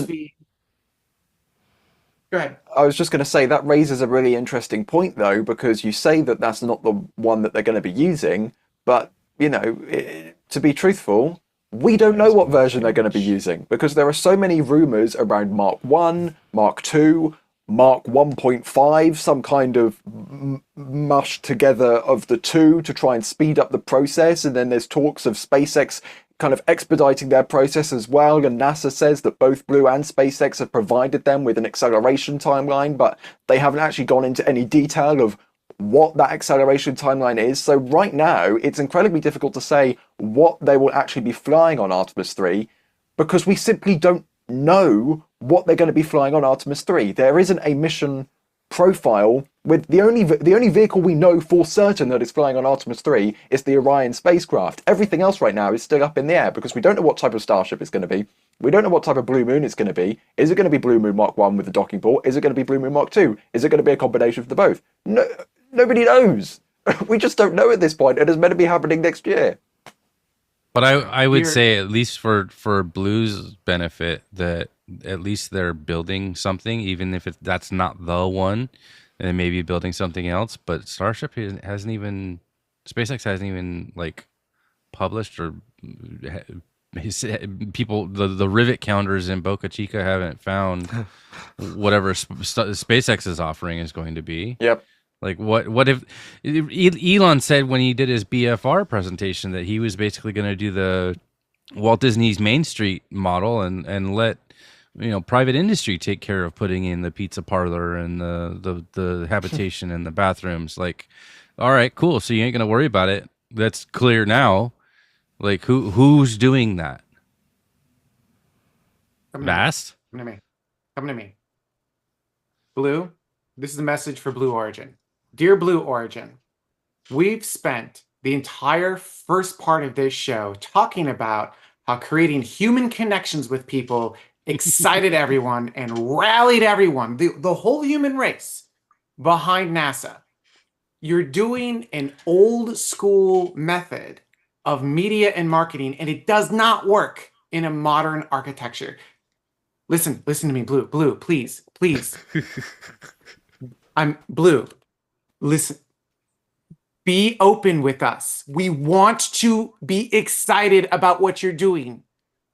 Go ahead. I was just going to say that raises a really interesting point, though, because you say that that's not the one that they're going to be using, but to be truthful, we don't know what version they're going to be using because there are so many rumors around Mark 1, Mark 2, Mark 1.5, some kind of mush together of the two to try and speed up the process, and then there's talks of SpaceX kind of expediting their process as well, and NASA says that both Blue and SpaceX have provided them with an acceleration timeline, but they haven't actually gone into any detail of what that acceleration timeline is. So right now, it's incredibly difficult to say what they will actually be flying on Artemis 3 because we simply don't know what they're going to be flying on Artemis 3. There isn't a mission profile with the only vehicle we know for certain that is flying on Artemis 3 is the Orion spacecraft. Everything else right now is still up in the air because we don't know what type of starship it's going to be. We don't know what type of Blue Moon it's going to be. Is it going to be Blue Moon Mark 1 with the docking port? Is it going to be Blue Moon Mark 2? Is it going to be a combination of the both? No, nobody knows. We just don't know at this point. It is meant to be happening next year. But I would say, at least for Blue's benefit, that at least they're building something, even if that's not the one, and maybe building something else. But Starship hasn't even, SpaceX hasn't even like published or people, the rivet counters in Boca Chica haven't found whatever SpaceX is offering is going to be. Yep. Like what if Elon said when he did his BFR presentation that he was basically going to do the Walt Disney's Main Street model and let private industry take care of putting in the pizza parlor and the habitation and the bathrooms. Like, all right, cool. So you ain't going to worry about it. That's clear now. Like who's doing that? Vast? Come to me. Blue, this is a message for Blue Origin. Dear Blue Origin, we've spent the entire first part of this show talking about how creating human connections with people excited everyone and rallied everyone, the whole human race, behind NASA. You're doing an old school method of media and marketing, and it does not work in a modern architecture. Listen to me, Blue, please. I'm Blue. Listen, be open with us. We want to be excited about what you're doing.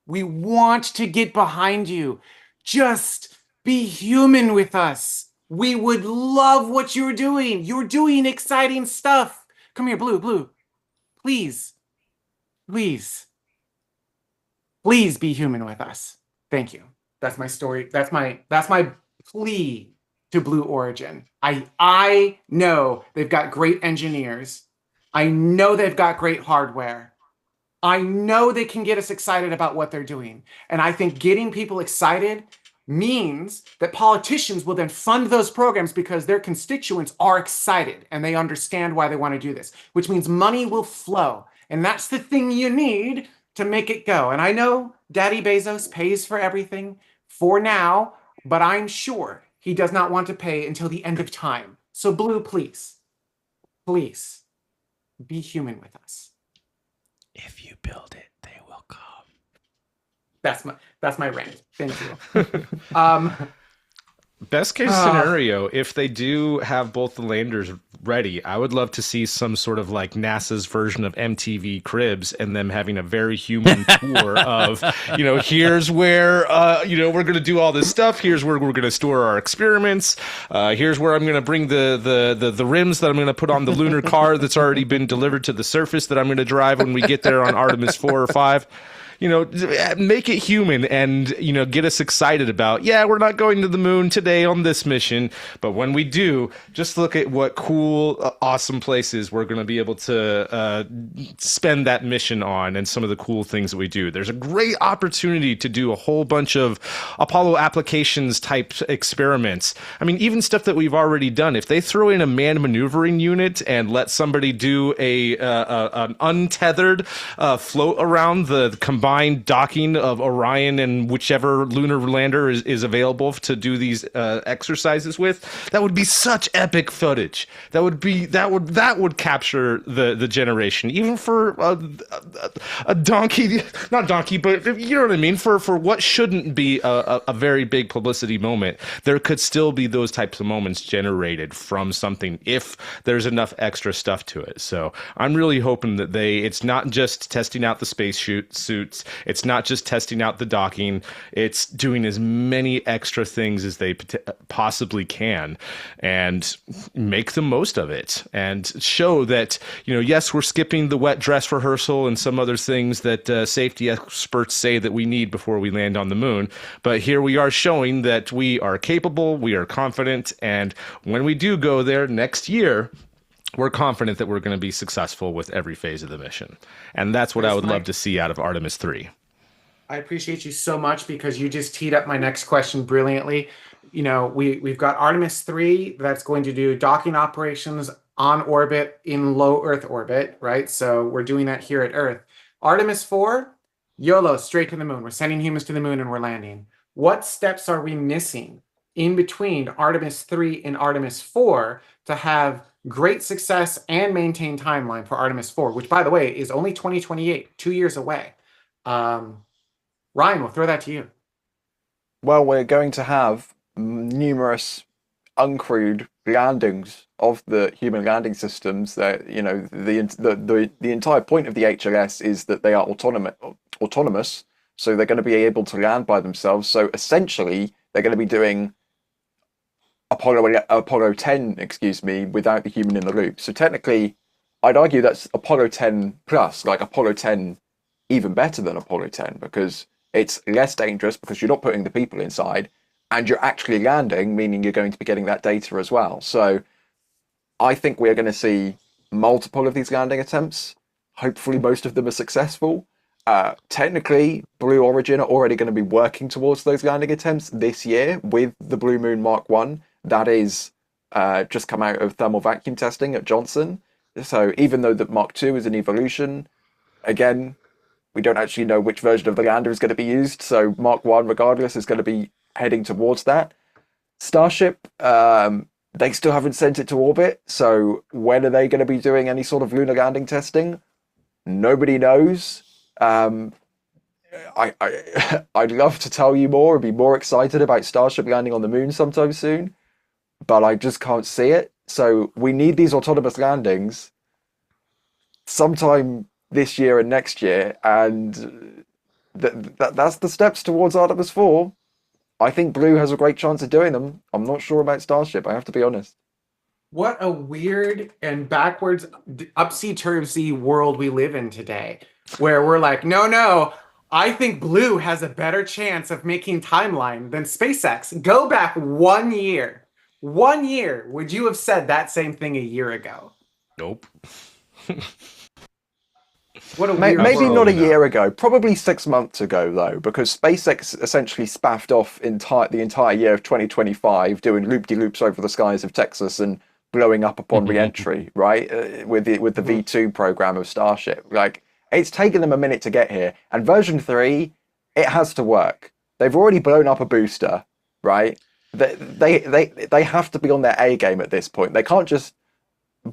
We want to get behind you. Just be human with us. We would love what you're doing. You're doing exciting stuff. Come here, Blue. Please be human with us. Thank you. That's my story. That's my plea to Blue Origin. I know they've got great engineers. I know they've got great hardware. I know they can get us excited about what they're doing. And I think getting people excited means that politicians will then fund those programs because their constituents are excited and they understand why they want to do this, which means money will flow. And that's the thing you need to make it go. And I know Daddy Bezos pays for everything for now, but I'm sure he does not want to pay until the end of time. So Blue, please be human with us. If you build it, they will come. That's my rant. Thank you. Best case scenario, if they do have both the landers ready, I would love to see some sort of like NASA's version of MTV Cribs and them having a very human tour of, here's where, we're going to do all this stuff. Here's where we're going to store our experiments. Here's where I'm going to bring the rims that I'm going to put on the lunar car that's already been delivered to the surface that I'm going to drive when we get there on Artemis 4 or 5. Make it human and, get us excited about, we're not going to the moon today on this mission, but when we do, just look at what cool, awesome places we're going to be able to spend that mission on and some of the cool things that we do. There's a great opportunity to do a whole bunch of Apollo applications type experiments. I mean, even stuff that we've already done. If they throw in a manned maneuvering unit and let somebody do an untethered float around the combined docking of Orion and whichever lunar lander is available to do these exercises with, that would be such epic footage. That would capture the generation, even for a donkey, not donkey, but you know what I mean. For what shouldn't be a very big publicity moment, there could still be those types of moments generated from something if there's enough extra stuff to it. So I'm really hoping that it's not just testing out the space suits, it's not just testing out the docking, it's doing as many extra things as they possibly can, and make the most of it, and show that, yes, we're skipping the wet dress rehearsal and some other things that safety experts say that we need before we land on the moon, but here we are showing that we are capable, we are confident, and when we do go there next year, we're confident that we're going to be successful with every phase of the mission. And that's what I would love to see out of Artemis III. I appreciate you so much, because you just teed up my next question brilliantly. We've got Artemis III that's going to do docking operations on orbit in low Earth orbit, right? So we're doing that here at Earth. Artemis IV, YOLO, straight to the moon. We're sending humans to the moon and we're landing. What steps are we missing in between Artemis III and Artemis IV to have great success and maintain timeline for Artemis IV, which, by the way, is only 2028, 2 years away? Ryan, we'll throw that to you. Well, we're going to have numerous uncrewed landings of the human landing systems. That the entire point of the HLS is that they are autonomous, so they're going to be able to land by themselves. So essentially, they're going to be doing Apollo 10, without the human in the loop. So technically, I'd argue that's Apollo 10 plus, like Apollo 10 even better than Apollo 10, because it's less dangerous because you're not putting the people inside and you're actually landing, meaning you're going to be getting that data as well. So I think we're going to see multiple of these landing attempts. Hopefully most of them are successful. Technically, Blue Origin are already going to be working towards those landing attempts this year with the Blue Moon Mark 1. That is just come out of thermal vacuum testing at Johnson. So even though the Mark 2 is an evolution, again, we don't actually know which version of the lander is going to be used. So Mark 1, regardless, is going to be heading towards that. Starship, they still haven't sent it to orbit. So when are they going to be doing any sort of lunar landing testing? Nobody knows. I'd love to tell you more and be more excited about Starship landing on the moon sometime soon, but I just can't see it. So we need these autonomous landings sometime this year and next year, and that's the steps towards Artemis 4. I think Blue has a great chance of doing them. I'm not sure about Starship, I have to be honest. What a weird and backwards, upsy-turvy world we live in today, where we're like, no, I think Blue has a better chance of making timeline than SpaceX. Go back 1 year. 1 year. Would you have said that same thing a year ago? Nope. What a weird Maybe world. not a year ago, probably 6 months ago though, because SpaceX essentially spaffed off the entire year of 2025 doing loop-de-loops over the skies of Texas and blowing up upon re-entry, right? With the V2 program of Starship. Like, it's taken them a minute to get here, and version 3, it has to work. They've already blown up a booster, right? They have to be on their A game at this point. They can't just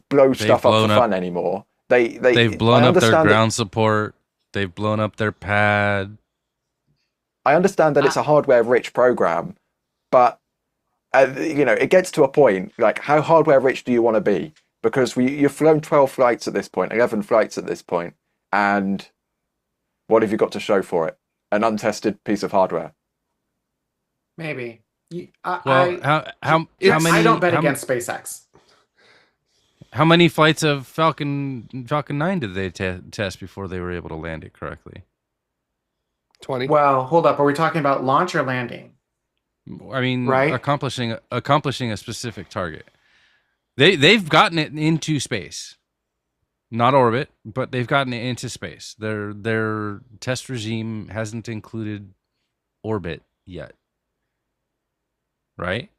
blow stuff up for fun anymore. They've blown up their ground support. They've blown up their pad. I understand that it's a hardware-rich program, but it gets to a point. Like, how hardware-rich do you want to be? Because you've flown 12 flights at this point, 11 flights at this point, and what have you got to show for it? An untested piece of hardware. Maybe. How many? I don't bet against SpaceX. How many flights of Falcon 9 did they test before they were able to land it correctly? 20. Well, hold up. Are we talking about launch or landing? I mean, right? accomplishing a specific target. They've gotten it into space, not orbit, but they've gotten it into space. Their test regime hasn't included orbit yet, right?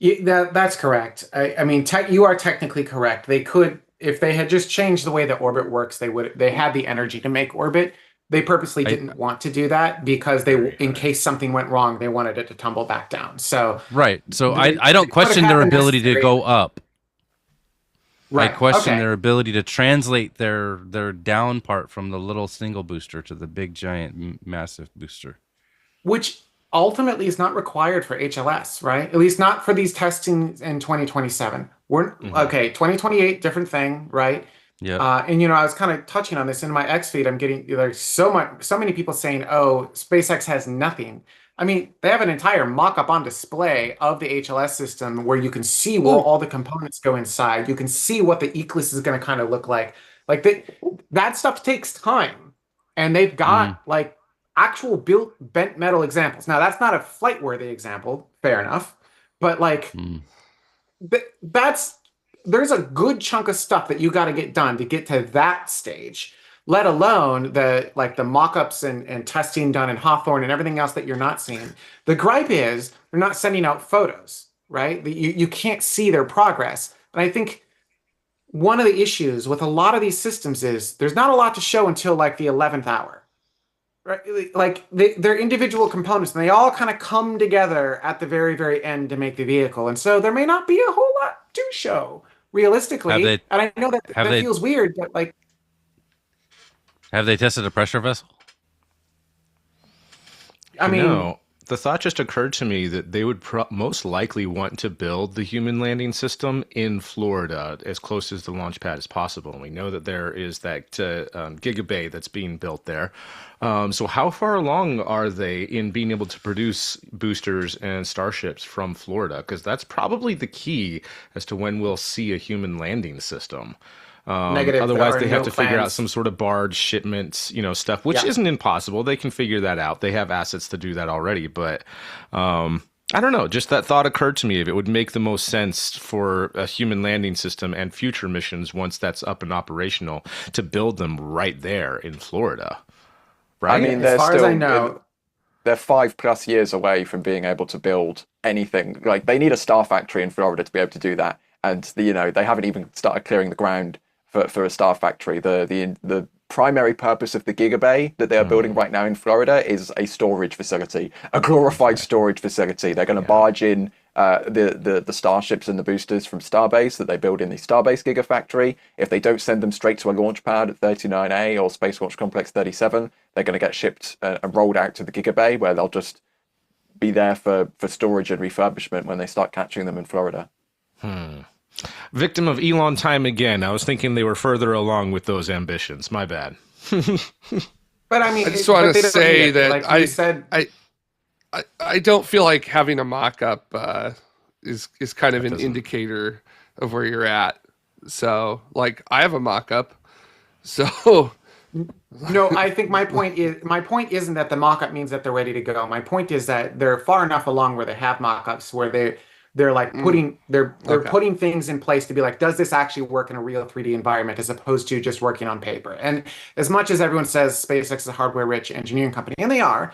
Yeah, that's correct. I mean, you are technically correct. They could, if they had just changed the way that orbit works, they had the energy to make orbit. They purposely didn't want to do that because in case something went wrong, they wanted it to tumble back down. So right. So I don't question their ability to go up. I Right. question Okay. their ability to translate their down part from the little single booster to the big giant massive booster. Which ultimately is not required for HLS, right? At least not for these testing in 2027. We're Hmm. okay, 2028, different thing, right? Yep. And I was kind of touching on this in my X feed. I'm getting there's so many people saying, "Oh, SpaceX has nothing." I mean, they have an entire mock-up on display of the HLS system where you can see where Ooh, all the components go inside. You can see what the Eclipse is going to kind of look like. Like that stuff takes time, and they've Mm, got like actual built bent metal examples. Now, that's not a flight-worthy example, fair enough, but like mm. that's there's a good chunk of stuff that you got to get done to get to that stage, let alone the mock-ups and testing done in Hawthorne and everything else that you're not seeing. The gripe is they're not sending out photos, right? You can't see their progress. And I think one of the issues with a lot of these systems is there's not a lot to show until like the 11th hour. Right? Like they're individual components and they all kind of come together at the very, very end to make the vehicle. And so there may not be a whole lot to show Have realistically. they And I know that have that they feels weird, but like, have they tested a pressure vessel? I mean, No, the thought just occurred to me that they would most likely want to build the human landing system in Florida as close as the launch pad as possible. And we know that there is that gigabay that's being built there. So how far along are they in being able to produce boosters and starships from Florida? Because that's probably the key as to when we'll see a human landing system. negative. There Otherwise, are they have no to figure out plans. some sort of barge shipments, stuff, which Yeah. isn't impossible. They can figure that out. They have assets to do that already. But I don't know. Just that thought occurred to me. If it would make the most sense for a human landing system and future missions, once that's up and operational, to build them right there in Florida. I Right? mean, As they're far as I still know, they're 5+ years away from being able to build anything. Like they need a star factory in Florida to be able to do that, and they haven't even started clearing the ground for a star factory. The primary purpose of the Gigabay that they are building right now in Florida is a storage facility, a glorified storage facility. They're going to barge in the starships and the boosters from Starbase that they build in the Starbase Gigafactory. If they don't send them straight to a launch pad at 39A or Space Launch Complex 37, they're going to get shipped and rolled out to the Gigabay, where they'll just be there for storage and refurbishment when they start catching them in Florida. Victim of Elon time again. I was thinking they were further along with those ambitions. My bad. but I mean, I just but want they to don't need say it. that Like you said, I don't feel like having a mock-up is kind of an doesn't- indicator of where you're at. So, like, I have a mock-up. So, no, I think my point isn't that the mock-up means that they're ready to go. My point is that they're far enough along where they have mock-ups where they're like they're Okay. putting things in place to be like, does this actually work in a real 3D environment as opposed to just working on paper? And as much as everyone says SpaceX is a hardware-rich engineering company, and they are,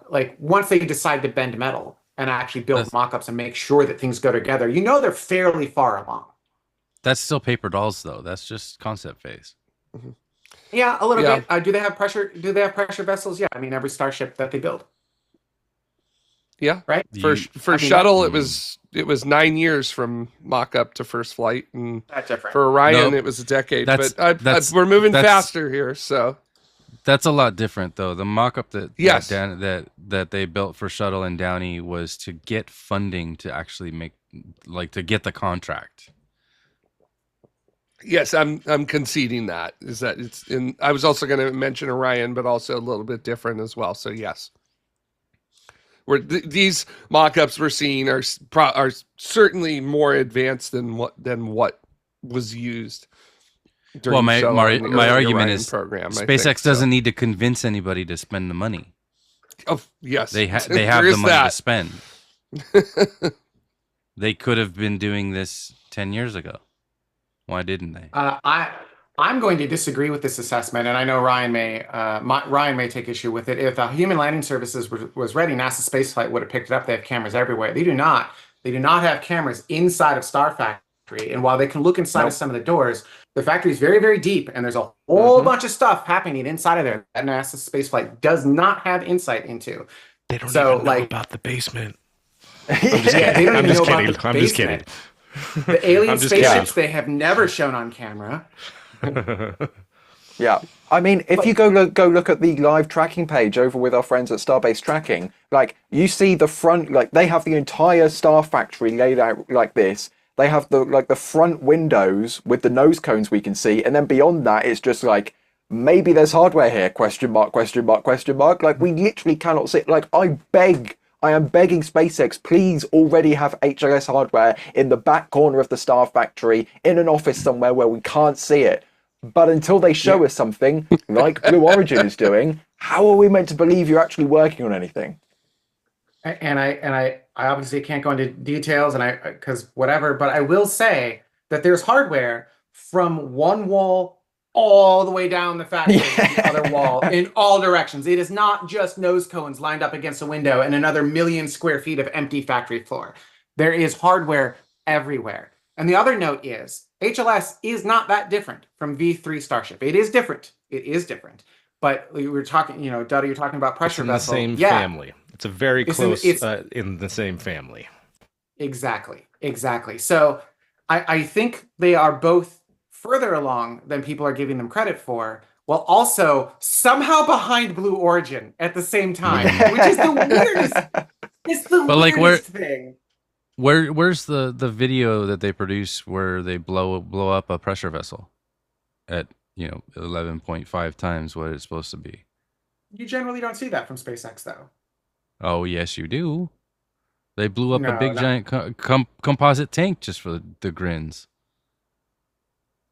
like once they decide to bend metal and actually build That's- mock-ups and make sure that things go together, they're fairly far along. That's still paper dolls, though. That's just concept phase. Yeah, a little Yeah. bit. Do they have pressure? Do they have pressure vessels? Yeah, I mean every starship that they build, yeah. right? For You- I mean, shuttle, it was 9 years from mock-up to first flight, and That's different. for Orion, No, it was a decade. that's- But we're moving that's- faster here, so That's a lot different, though. The mock-up Yes. that they built for Shuttle and Downey was to get funding to actually to get the contract. yes, I'm conceding that is that it's in. I was also going to mention Orion, but also a little bit different as well. So yes, where these mock-ups we're seeing are certainly more advanced than what was used. Well, my Shuttle my, and the my early argument Orion is program, I SpaceX think, so. doesn't need to convince anybody to spend the money. Oh yes, They have There the is money that. to spend. They could have been doing this 10 years ago. Why didn't they? I'm going to disagree with this assessment, and I know Ryan may take issue with it. If the Human Landing Services was ready, NASA spaceflight would have picked it up. They have cameras everywhere. They do not. They do not have cameras inside of Star Factory. And while they can look inside of some of the doors, the factory is very, very deep, and there's a whole bunch of stuff happening inside of there that NASA spaceflight does not have insight into. They don't So, even know like- about the basement. Yeah, they don't I'm even just know about kidding. the I'm just kidding. basement. The alien I'm just spaceships kidding. they have never shown on camera. Yeah. I mean, if you go look at the live tracking page over with our friends at Starbase Tracking, like you see the front, like they have the entire Star Factory laid out like this. They have the front windows with the nose cones we can see, and then beyond that, it's just like maybe there's hardware here? Question mark? Question mark? Question mark? Like we literally cannot see. Like I am begging SpaceX, please already have HLS hardware in the back corner of the Star Factory in an office somewhere where we can't see it. But until they show us something, like Blue Origin is doing, how are we meant to believe you're actually working on anything? And I obviously can't go into details, and because whatever, but I will say that there's hardware from one wall all the way down the factory to the other wall in all directions. It is not just nose cones lined up against a window and another 1,000,000 square feet of empty factory floor. There is hardware everywhere. And the other note is HLS is not that different from V3 Starship. It is different. It is different. But we were talking, Duta, you're talking about pressure It's in the vessel. same Yeah, family. It's a very close it's in the same family. exactly. So I think they are both further along than people are giving them credit for, while also somehow behind Blue Origin at the same time, which is the weirdest. It's the But, like, weirdest thing. Where's the video that they produce where they blow up a pressure vessel at 11.5 times what it's supposed to be? You generally don't see that from SpaceX, though. Oh yes, you do. They blew up a No, big no. giant composite tank just for the grins.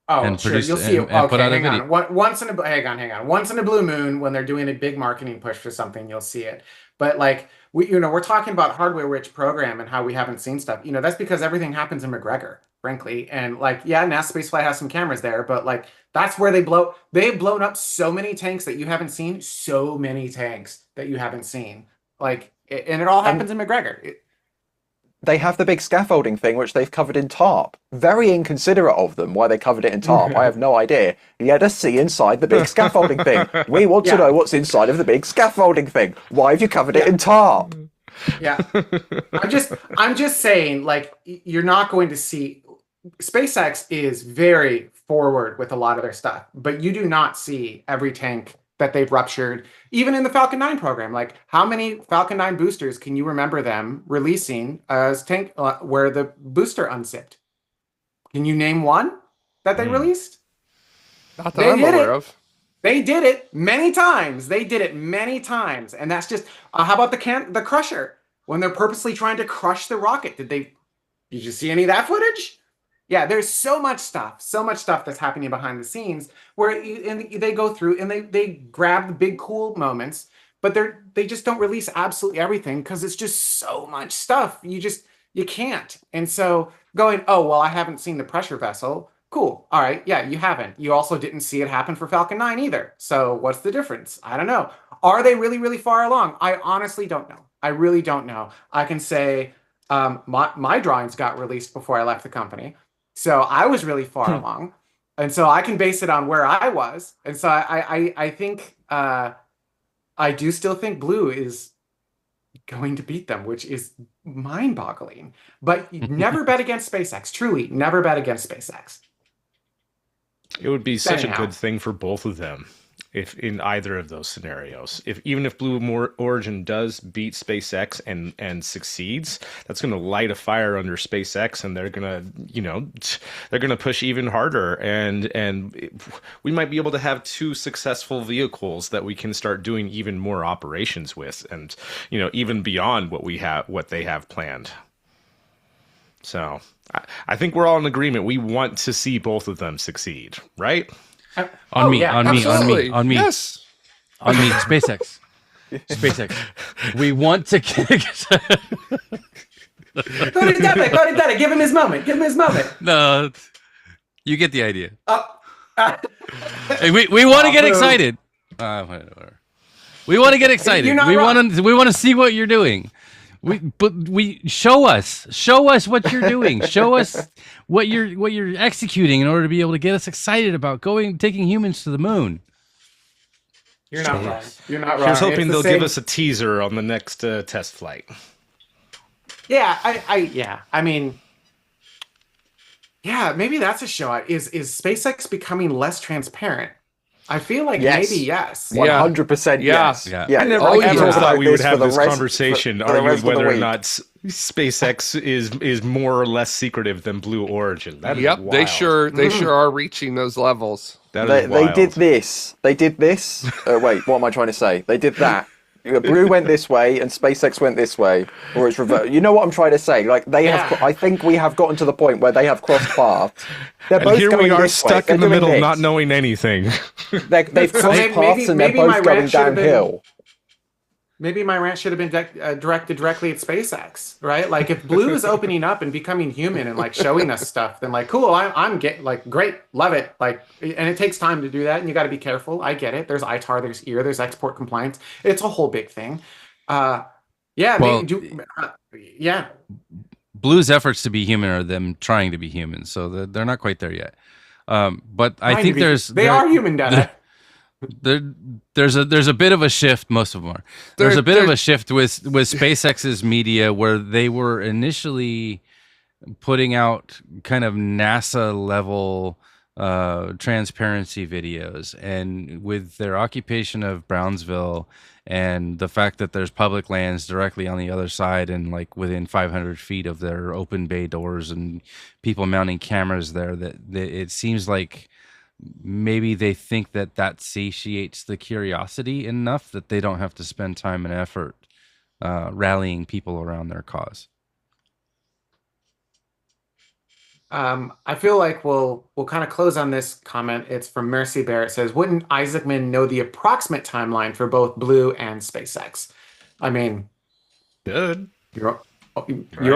Oh, And sure. produced You'll see it. and put Okay, out a hang on. video. Once in a hang on. Once in a blue moon, when they're doing a big marketing push for something, you'll see it. But like we're talking about hardware-rich program and how we haven't seen stuff. That's because everything happens in McGregor, frankly. And like, yeah, NASA Spaceflight has some cameras there, but like that's where they've blown up so many tanks that you haven't seen. So many tanks that you haven't seen. Like, and it all happens in McGregor. They have the big scaffolding thing, which they've covered in tarp. Very inconsiderate of them why they covered it in tarp. I have no idea. Let us see inside the big scaffolding thing. We want to know what's inside of the big scaffolding thing. Why have you covered it in tarp? Yeah. I'm just saying, like, you're not going to see SpaceX is very forward with a lot of their stuff, but you do not see every tank that they've ruptured, even in the Falcon 9 program. Like, how many Falcon 9 boosters can you remember them releasing as tank where the booster unzipped? Can you name one that they released? Not that I'm aware of. They did it many times. And that's just how about the Crusher when they're purposely trying to crush the rocket? Did you see any of that footage? Yeah, there's so much stuff that's happening behind the scenes where they go through and they grab the big cool moments, but they just don't release absolutely everything because it's just so much stuff. You can't. And so going, oh well, I haven't seen the pressure vessel. Cool. All right. Yeah, you haven't. You also didn't see it happen for Falcon 9 either. So what's the difference? I don't know. Are they really, really far along? I honestly don't know. I really don't know. I can say my drawings got released before I left the company. So I was really far along. And so I can base it on where I was. And so I think I do still think Blue is going to beat them, which is mind-boggling. But never bet against SpaceX. Truly, never bet against SpaceX. It would be such Anyhow. a good thing for both of them if in either of those scenarios. Even if Blue Origin does beat SpaceX and succeeds, that's going to light a fire under SpaceX, and they're going to push even harder, and we might be able to have two successful vehicles that we can start doing even more operations with, and even beyond what they have planned. So I think we're all in agreement. We want to see both of them succeed, right? On me. Absolutely. Yes. On me, SpaceX. We want to Go to Duta. Give him his moment. No, you get the idea. Hey, we want to get excited. Whatever. We want to get excited. You're not We wrong. want to see what you're doing. We show us what you're doing. Show us what you're executing in order to be able to get us excited about taking humans to the moon. You're not wrong. You're not wrong. Here's hoping It's the they'll same- give us a teaser on the next test flight. Yeah, I mean, Yeah, maybe that's a show. Is SpaceX becoming less transparent? I feel like Yes. maybe yes. Yeah. 100% Yeah. yes. Yeah. I never, Oh, I yeah. never talk thought we would for have the this rest- conversation for the arguing rest of the whether or week. not SpaceX is more or less secretive than Blue Origin. That is Yep, wild. they sure are reaching those levels. That They is wild. did this. They did this. Wait, what am I trying to say? They did that. Blue went this way and SpaceX went this way, or it's reverse. You know what I'm trying to say? Like they Yeah. have. I think we have gotten to the point where they have crossed paths. They're And both here going we are this way. stuck They're in the doing middle, this. not knowing anything. They've crossed maybe- paths and they're maybe my both going rant should have been- downhill. Maybe my rant should have been directed directly at SpaceX, right? Like if Blue is opening up and becoming human and like showing us stuff, then like cool, I'm get like great, love it. Like, and it takes time to do that, and you got to be careful. I get it. There's ITAR, there's EAR, there's export compliance. It's a whole big thing. Yeah, Well, yeah. Blue's efforts to be human are them trying to be human, so they're not quite there yet. But I think They are human data. There's a bit of a shift. Most of them are. There's a bit of a shift with SpaceX's media, where they were initially putting out kind of NASA level transparency videos, and with their occupation of Brownsville and the fact that there's public lands directly on the other side and like within 500 feet of their open bay doors and people mounting cameras there, that it seems like maybe they think that satiates the curiosity enough that they don't have to spend time and effort rallying people around their cause. I feel like we'll kind of close on this comment. It's from Mercy Bear. It says, "Wouldn't Isaacman know the approximate timeline for both Blue and SpaceX?" I mean, Good. you're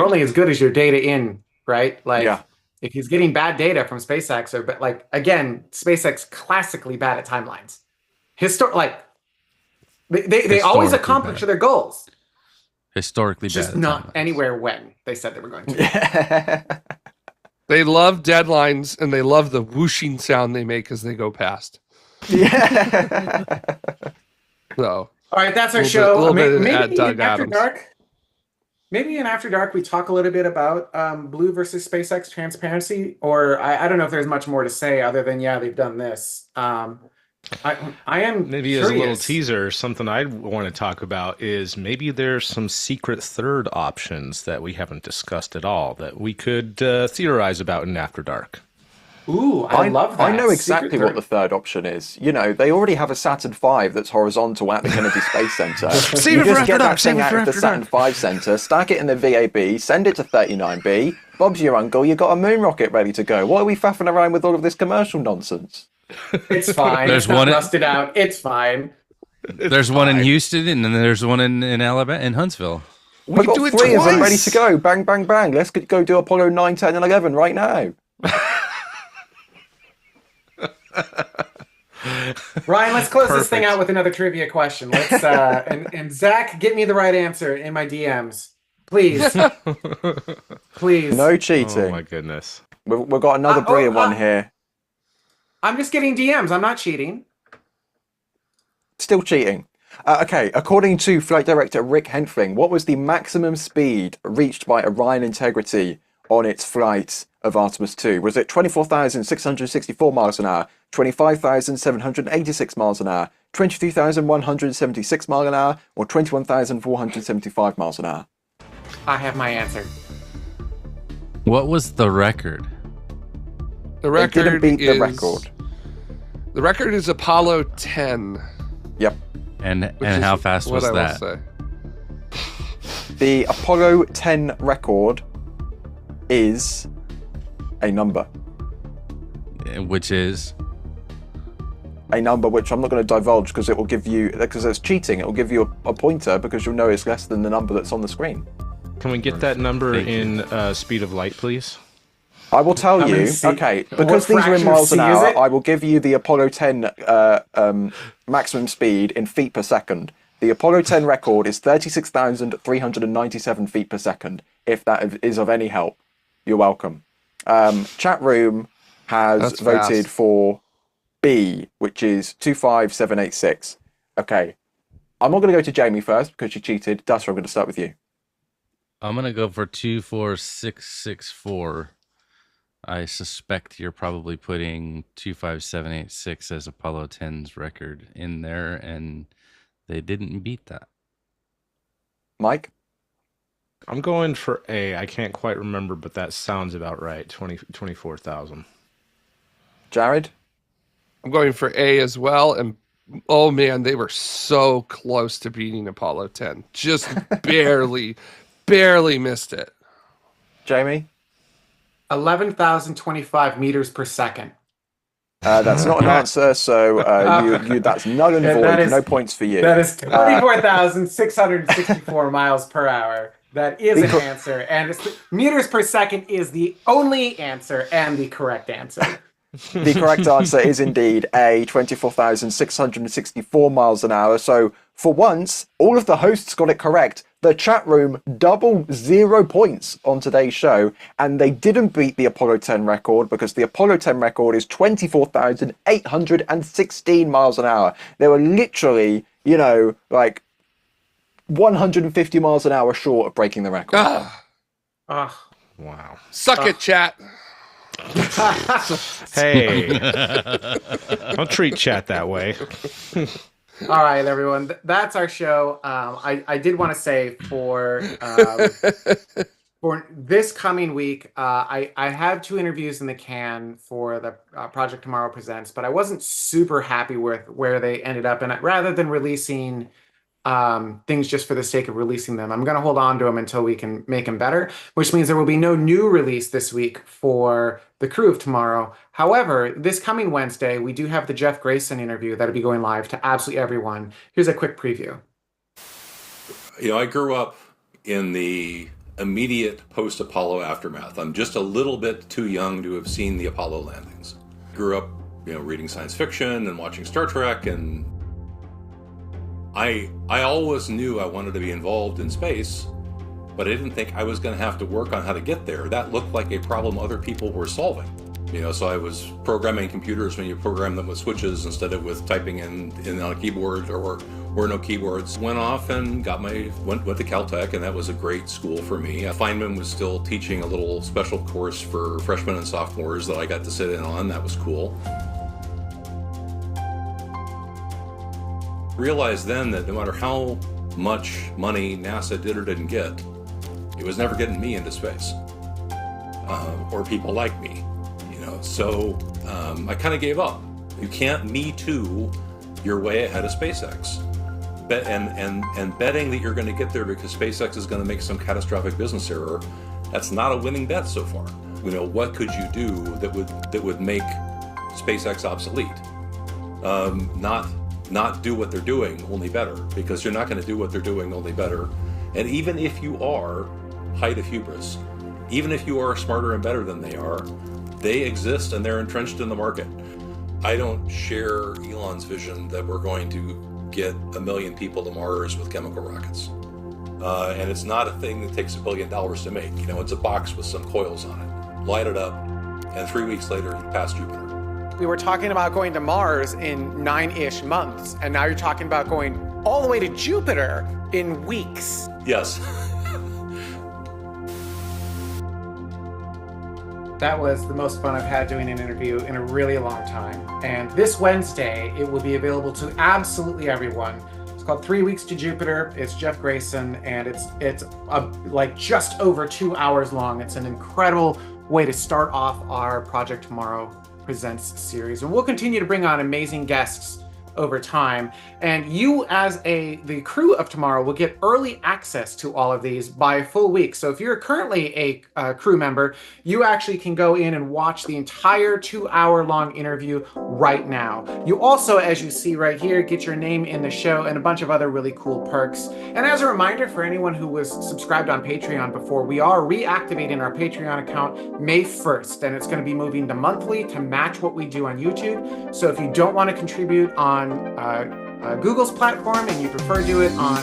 only as good as your data in, right? Like, Yeah. if he's getting bad data from SpaceX, or but like again, SpaceX classically bad at timelines. Like they always Historically accomplish bad. their goals, Historically just bad. not timelines. anywhere when they said they were going to. They love deadlines and they love the whooshing sound they make as they go past. Yeah. So All right, that's our Little show. bit- little bit Maybe at Doug in After Adams. Dark. Maybe in After Dark we talk a little bit about Blue versus SpaceX transparency, or I don't know if there's much more to say other than yeah, they've done this. I am Maybe curious. as a little teaser, something I want to talk about is maybe there's some secret third options that we haven't discussed at all that we could theorize about in After Dark. Ooh, I love that. I know exactly Secret what the third option is. You know, they already have a Saturn V that's horizontal at the Kennedy Space Center. Save You it for just After get Dark, that save thing it out for of the After Saturn V Center, stack it in the VAB, send it to 39B. Bob's your uncle. You got a moon rocket ready to go. Why are we faffing around with all of this commercial nonsense? It's fine. There's It's not one- rusted out. It's fine. There's one in Houston, and then there's one in Alabama, in Huntsville. We've can got do it 3 of them ready twice. to go. Bang, bang, bang. Let's go do Apollo 9, 10, and 11 right now. Ryan, let's close this thing Perfect. out with another trivia question. Let's and Zach, get me the right answer in my DMs, please. Please. No Oh cheating. my goodness. We've got another brilliant one here. I'm just getting DMs. I'm not cheating. Still cheating. Okay, according to flight director Rick Henfling, what was the maximum speed reached by Orion Integrity on its flight of Artemis II? Was it 24,664 miles an hour, 25,786 miles an hour, 22,176 miles an hour, or 21,475 miles an hour? I have my answer. What was the record? the It didn't record beat is the record. The record is Apollo 10. Yep. And which and is how fast what was I will that? say. The Apollo 10 record is a number. Which is A number which I'm not going to divulge because it will give you, because it's cheating, it will give you a pointer because you'll know it's less than the number that's on the screen. Can we get that number Thank you. in speed of light, please? I will tell How many you, C- okay, what because these are in fraction of miles an C is hour, it? I will give you the Apollo 10 maximum speed in feet per second. The Apollo 10 record is 36,397 feet per second. If that is of any help, you're welcome. Chat room has That's voted fast. for B, which is 25786. Okay, I'm not going to go to Jamie first because she cheated. Duster, I'm going to start with you. I'm gonna go for 24664. I suspect you're probably putting 25786 as Apollo 10's record in there, and they didn't beat that. Mike? I'm going for A. I can't quite remember, but that sounds about right. 24,000. Jared? I'm going for A as well, and oh man, they were so close to beating Apollo 10. Just barely missed it. Jamie? 11,025 meters per second. That's not an answer, so that's null and Yeah, void. that is- No points for you. That is 24,664 miles per hour. That is an Because- answer. And meters per second is the only answer and the correct answer. The correct answer is indeed A, 24,664 miles an hour. So for once, all of the hosts got it correct. The chat room double 0 points on today's show, and they didn't beat the Apollo 10 record because the Apollo 10 record is 24,816 miles an hour. They were literally, like 150 miles an hour short of breaking the record. Ugh. Wow. Suck it, chat. Hey. Don't treat chat that way. All right, everyone. That's our show. I did want to say for this coming week, I have 2 interviews in the can for the Project Tomorrow Presents, but I wasn't super happy with where they ended up. And rather than releasing things just for the sake of releasing them, I'm going to hold on to them until we can make them better, which means there will be no new release this week for the crew of tomorrow. However, this coming Wednesday, we do have the Jeff Grayson interview that'll be going live to absolutely everyone. Here's a quick preview. I grew up in the immediate post-Apollo aftermath. I'm just a little bit too young to have seen the Apollo landings. Grew up, reading science fiction and watching Star Trek, and I always knew I wanted to be involved in space, but I didn't think I was going to have to work on how to get there. That looked like a problem other people were solving. So I was programming computers when you program them with switches instead of with typing in on a keyboard or no keyboards. Went off and went to Caltech, and that was a great school for me. Feynman was still teaching a little special course for freshmen and sophomores that I got to sit in on. That was cool. Realized then that no matter how much money NASA did or didn't get, it was never getting me into space, or people like me, So I kind of gave up. You can't Me Too your way ahead of SpaceX, and betting that you're going to get there because SpaceX is going to make some catastrophic business error. That's not a winning bet so far. What could you do that would make SpaceX obsolete? Not do what they're doing, only better, because you're not going to do what they're doing, only better. And even if you are height of hubris, even if you are smarter and better than they are, they exist and they're entrenched in the market. I don't share Elon's vision that we're going to get 1 million people to Mars with chemical rockets. And it's not a thing that takes $1 billion to make. It's a box with some coils on it. Light it up, and 3 weeks later, you pass Jupiter. We were talking about going to Mars in 9-ish months, and now you're talking about going all the way to Jupiter in weeks. Yes. That was the most fun I've had doing an interview in a really long time. And this Wednesday, it will be available to absolutely everyone. It's called 3 Weeks to Jupiter. It's Jeff Grayson, and it's like just over 2 hours long. It's an incredible way to start off our Project Tomorrow Presents series, and we'll continue to bring on amazing guests over time. And you, as the crew of tomorrow, will get early access to all of these by a full week. So if you're currently a crew member, you actually can go in and watch the entire 2-hour-long interview right now. You also, as you see right here, get your name in the show and a bunch of other really cool perks. And as a reminder for anyone who was subscribed on Patreon before, we are reactivating our Patreon account May 1st, and it's going to be moving to monthly to match what we do on YouTube. So if you don't want to contribute on Google's platform and you prefer to do it on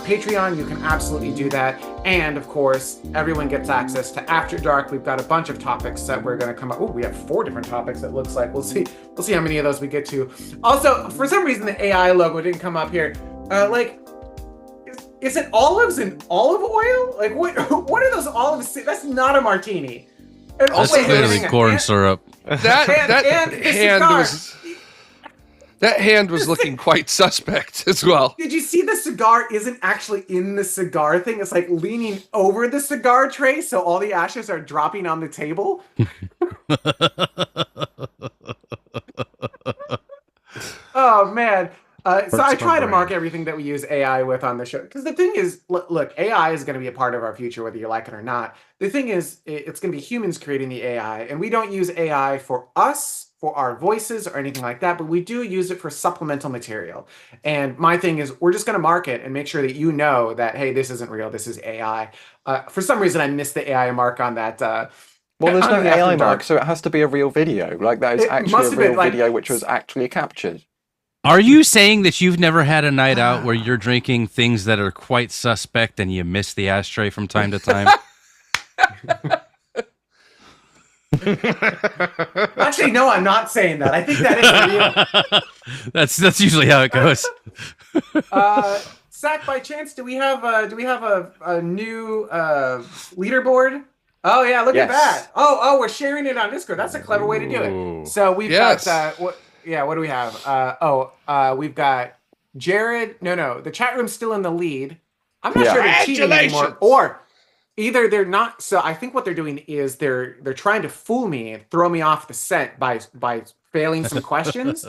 Patreon, you can absolutely do that. And of course, everyone gets access to After Dark. We've got a bunch of topics that we're going to come up. Oh, we have 4 different topics. It looks like we'll see how many of those we get to. Also, for some reason, the AI logo didn't come up here. Is it olives and olive oil? Like what are those olives? That's not a martini. And That's wait, clearly hang on. corn And- syrup. That and the hand cigar. was that hand was looking quite suspect as well. Did you see the cigar isn't actually in the cigar thing? It's like leaning over the cigar tray, so all the ashes are dropping on the table. Oh man. So I Hurts my try to brain. mark everything that we use AI with on the show. Because the thing is, look, AI is going to be a part of our future, whether you like it or not. The thing is, it's going to be humans creating the AI. And we don't use AI for us, for our voices or anything like that, but we do use it for supplemental material. And my thing is, we're just going to mark it and make sure that you know that, hey, this isn't real, this is AI. For some reason, I missed the AI mark on that. Well, there's no on the AI After mark, Dark. so it has to be a real video. Like that is It actually must a have been, real like- video which was actually captured. Are you saying that you've never had a night out where you're drinking things that are quite suspect and you miss the ashtray from time to time? Actually, no, I'm not saying that. I think that is real. That's usually how it goes. Zach, by chance, do we have a new leaderboard? Oh yeah, look at Yes. that. Oh, we're sharing it on Discord. That's a clever way to do Ooh. it. So we've Yes. got what do we have? We've got Jared. No, the chat room's still in the lead. I'm not Yeah. sure they're cheating anymore, Congratulations. or either they're not. So I think what they're doing is they're trying to fool me and throw me off the scent by failing some questions,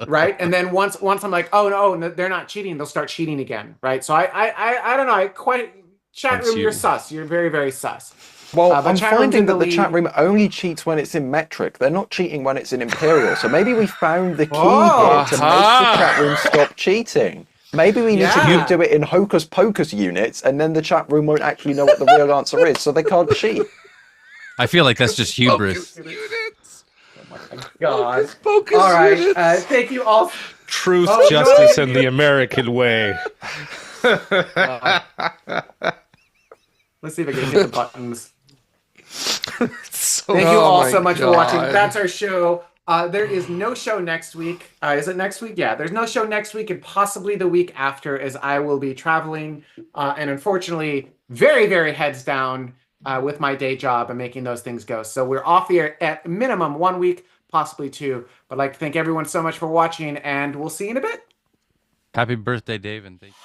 right? And then once I'm like, oh no, they're not cheating, they'll start cheating again, right? So I don't know. Chat That's room, you're you. sus. You're very, very sus. Well, but I'm chat room's finding in that the the chat lead. room only cheats when it's in metric. They're not cheating when it's in imperial. So maybe we found the key Oh, here to make the aha. chat room stop cheating. Maybe we need Yeah. to do it in hocus pocus units, and then the chat room won't actually know what the real answer is, so they can't cheat. I feel like that's just hubris. Units. God. Focus All right. units. Thank you all. Truth, Oh, justice, no. and the American way. Let's see if I can hit the buttons. So Thank you Oh all my so much for watching. God. That's our show. There is no show next week. Is it next week? Yeah, there's no show next week and possibly the week after, as I will be traveling and unfortunately very, very heads down with my day job and making those things go. So we're off the air at minimum 1 week, possibly 2. But I'd like to thank everyone so much for watching, and we'll see you in a bit. Happy birthday, Dave, and thank you.